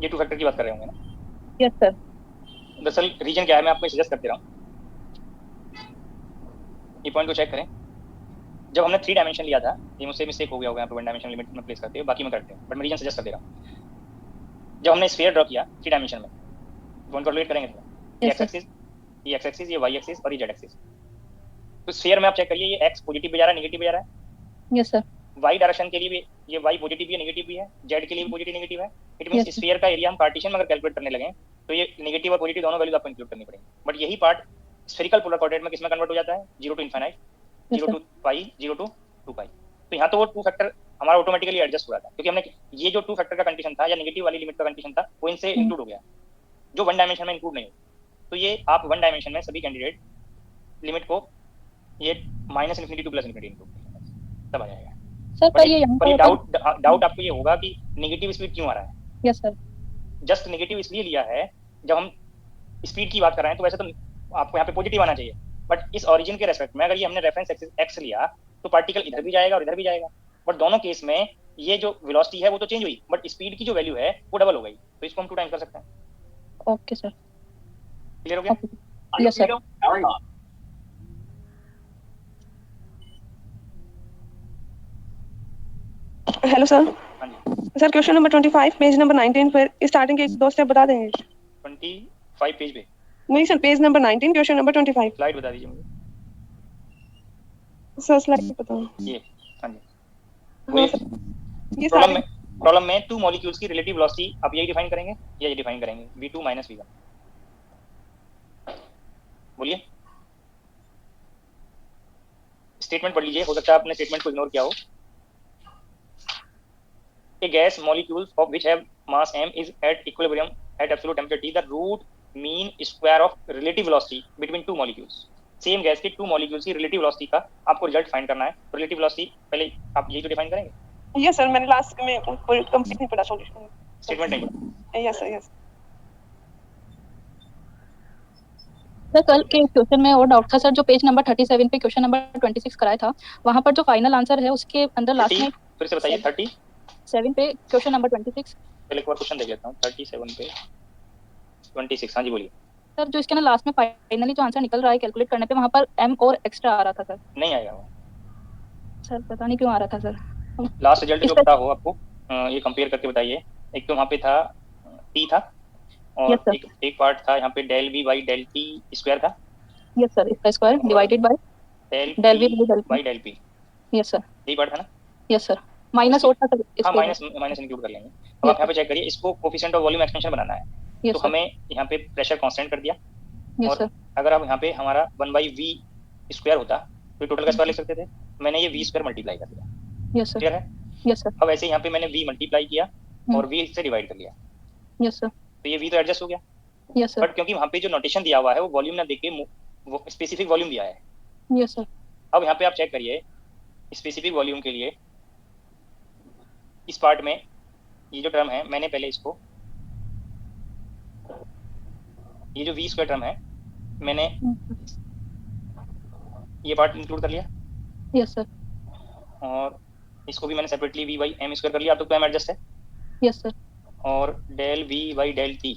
ये 2 फैक्टर की बात कर रहे होंगे ना? Yes sir. दरअसल रीजन क्या है मैं आपको सजेस्ट करते रहा हूँ, ये पॉइंट को चेक करें। जब हमने 3 डायमेंशन लिया था, ये मुझसे मिस्टेक हो गया होगा यहाँ पे 1 डायमेंशन लिमिट में प्लेस करते हो, बाकी में करते हो, बट मैं रीजन सजेस्ट कर दे रहा हूँ। जब हमने स्फीयर ड्रॉ किया 3 डायमेंशन में, पॉइंट को रिलेट करेंगे थोड़ा, ये एक्स एक्सिस, ये एक्स एक्सिस, ये वाई एक्सिस और ये जेड एक्सिस। तो स्फीयर में आप चेक करिए, ये एक्स पॉजिटिव पे जा रहा है, नेगेटिव पे जा रहा है। Yes sir. वाई डायरेक्शन के लिए भी ये वाई पॉजिटिव भी है, नेगेटिव भी है, जेड के लिए भी पॉजिटिव नेगेटिव है। इट मींस स्फीयर का एरिया हम कार्टेशियन में अगर कैलकुलेट करने लगे तो ये नेगेटिव और पॉजिटिव दोनों वैल्यूज आपको इंक्लूड करनी पड़ेंगी। बट यही पार्ट स्फेरिकल पोलर कोऑर्डिनेट में किसमें कन्वर्ट हो जाता है? 0 to infinite, 0 to pi, 0 to 2 पाई। तो यहाँ तो वो 2 फैक्टर हमारा ऑटोमेटिकली एडजस्ट हो रहा था, क्योंकि हमने ये जो 2 फैक्टर का कंडीशन था या नेगेटिव वाली लिमिट का कंडीशन था वो इनसे इंक्लूड हो गया, जो 1 डायमेंशन में इंक्लूड नहीं हो। तो ये आप 1 डायमेंशन में सभी कैंडिडेट लिमिट को ये -∞ to +∞ इंक्लूड करेंगे, तब आ जाएगा सर। पर ये यहाँ पर डाउट आपको ये होगा कि नेगेटिव स्पीड क्यों आ रहा है? Yes sir. जस्ट नेगेटिव इसलिए लिया है, जब हम स्पीड की बात कर रहे हैं तो वैसे तो आपको यहाँ पे पॉजिटिव आना चाहिए, बट इस ओरिजिन के रेस्पेक्ट में अगर ये हमने रेफरेंस एक्सिस एक्स लिया तो पार्टिकल इधर भी जाएगा और इधर भी जाएगा, बट दोनों केस में ये जो वेलोसिटी है वो तो चेंज हुई, बट स्पीड की जो वैल्यू है वो डबल हो गई, तो इसको हम 2 टाइम्स कर सकते हैं। Okay sir. क्लियर हो गया? Yes sir. Hello sir. हाँ जी, sir question number 25 page number 19 पर स्टार्टिंग के 1-2 स्टेप बता देंगे? 25 पेज पे नहीं sir, page number 19 question number 25। Slide बता दीजिए मुझे। सर स्लाइड बताओ। ये हाँ जी, हाँ सर, ये प्रॉब्लम में 2 मॉलिक्यूल्स की रिलेटिव वेलोसिटी आप यही डिफाइन करेंगे या ये डिफाइन करेंगे v2 - v1? बोलिए, स्टेटमेंट पढ़ लीजिए, हो सकता है आपने स्टेटमेंट को इग्नोर किया हो। A gas molecules of which have mass m is at equilibrium at absolute temperature T, the root mean square of relative velocity between 2 molecules. Same gas के 2 मॉलिक्यूल्स की रिलेटिव वेलोसिटी का आपको result find करना है। तो relative velocity पहले आप यही तो डिफाइन करेंगे। यस सर, मैंने लास्ट में कंप्लीट नहीं पढ़ा सॉल्यूशन। स्टेटमेंट नहीं पढ़ा। Yes sir, yes. सर कल के क्वेश्चन में और डाउट था सर, जो पेज नंबर 37 पे क्वेश्चन नंबर 26 कराया था, वहां पर जो फाइनल आंसर है उसके अंदर लास्ट में फिर से बताइए। 37 पे क्वेश्चन नंबर 26। पहले एक बार क्वेश्चन देख लेता हूं। 37 पे 26, हां जी बोलिए। सर जो इसके ना लास्ट में फाइनली जो आंसर निकल रहा है कैलकुलेट करने पे, वहां पर m और एक्स्ट्रा आ रहा था सर। नहीं आएगा वो सर, पता नहीं क्यों आ रहा था सर। लास्ट रिजल्ट जो पता हो आपको, ये कंपेयर करके बताइए। एक तो वहां पे था t था और एक पार्ट था यहाँ पे del v by del t square था। यस सर, इसका square divided by del v by del p। Yes sir, यही पार्ट था ना? Yes sir. माइनस और था सर, हां माइनस इंक्लूड कर लेंगे। अब आप यहाँ पे चेक करिए, इसको कोफिशिएंट ऑफ वॉल्यूम एक्सपेंशन बनाना है, तो हमें यहाँ पे प्रेशर कांस्टेंट कर दिया। Yes sir. अगर अब यहाँ पे हमारा 1/v स्क्वायर होता तो टोटल का स्क्वायर लिख सकते थे, मैंने ये v स्क्वायर मल्टीप्लाई कर दिया। Yes sir. क्लियर है? Yes sir. अब ऐसे यहाँ पे मैंने v मल्टीप्लाई किया और v से डिवाइड कर लिया, यस सर, तो ये v तो एडजस्ट हो गया। यस सर, बट क्योंकि वहाँ पे जो नोटेशन दिया हुआ है वो वॉल्यूम ना देके वो स्पेसिफिक वॉल्यूम दिया है। यस सर, अब यहाँ पे आप चेक करिए स्पेसिफिक वॉल्यूम के लिए इस पार्ट में ये जो टर्म है, मैंने पहले इसको, ये जो v स्क्वायर टर्म है मैंने ये पार्ट इंक्लूड कर लिया, यस सर, और इसको भी मैंने separately v by M square कर लिया, अब तो m एडजस्ट है। यस सर, और del v by del t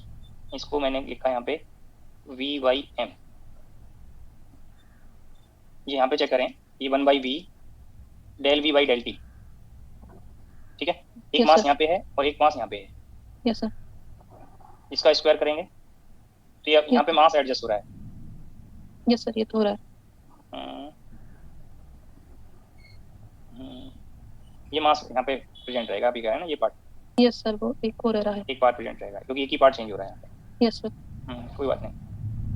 इसको मैंने लिखा यहाँ पे v बाई m। ये यहाँ पे चेक करें, ये 1 by v del v by del t, ठीक है। एक Yes, मास sir. यहाँ पे है और एक मास यहाँ पे है, यस सर, इसका स्क्वायर करेंगे तो ये यहाँ पे मास एडजस्ट हो रहा है। यस सर, ये तो हो रहा है। ये मास यहाँ पे प्रेजेंट रहेगा, अभी क्या है ना ये पार्ट, यस सर, वो एक हो रहा है। एक पार्ट प्रेजेंट रहेगा क्योंकि एक ही पार्ट चेंज हो रहा है यहाँ पे। यस सर, कोई बात नहीं,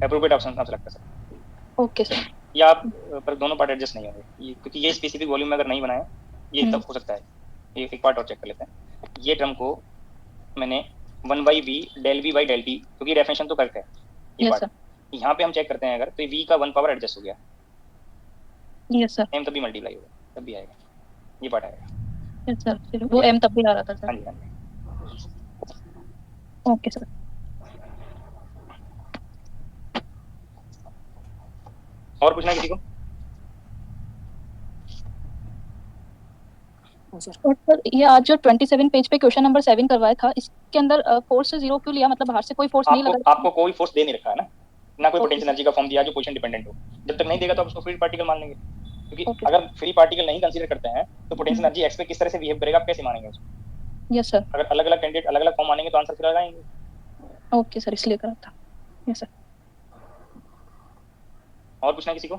अप्रोप्रिएट ऑप्शन आप सेलेक्ट कर सकते हैं। ओके सर, या आप पर दोनों पार्ट एडजस्ट नहीं होंगे क्योंकि ये स्पेसिफिक वॉल्यूम में अगर नहीं बनाए ये तब हो सकता है। ये एक पार्ट और चेक कर लेते हैं। ये टर्म को मैंने 1 by V del V by del T, क्योंकि डेफिनेशन तो करेक्ट है ये यस पार्ट। सर, यहाँ पे हम चेक करते हैं अगर तो v का 1 पावर एडजस्ट हो गया, यस सर, m तभी मल्टीप्लाई होगा, तब भी आएगा, ये पार्ट आएगा। यस सर, फिर वो m तब भी आ रहा था हाँ सर। जी हाँ जी। ओके सर, और पूछना है किसी को? और सर ये आज जो 27 पेज पे क्वेश्चन नंबर 7 करवाया था, इसके अंदर फोर्स से 0 क्यों लिया? मतलब बाहर से कोई फोर्स नहीं लगा? आपको कोई फोर्स दे नहीं रखा है ना कोई पोटेंशियल एनर्जी का फॉर्म दिया जो पोजीशन डिपेंडेंट हो। जब तक नहीं देगा तो आप उसको फ्री पार्टिकल मान लेंगे, क्योंकि अगर फ्री पार्टिकल नहीं कंसीडर करते हैं तो पोटेंशियल एनर्जी एक्स पे किस तरह से बिहेव करेगा आप कैसे मानेंगे उसको? यस सर, अगर अलग अलग कैंडिडेट अलग अलग फॉर्म मानेंगे तो आंसर फिर लगाएंगे। ओके सर, इसलिए करा था। यस सर, और पूछना है किसी को?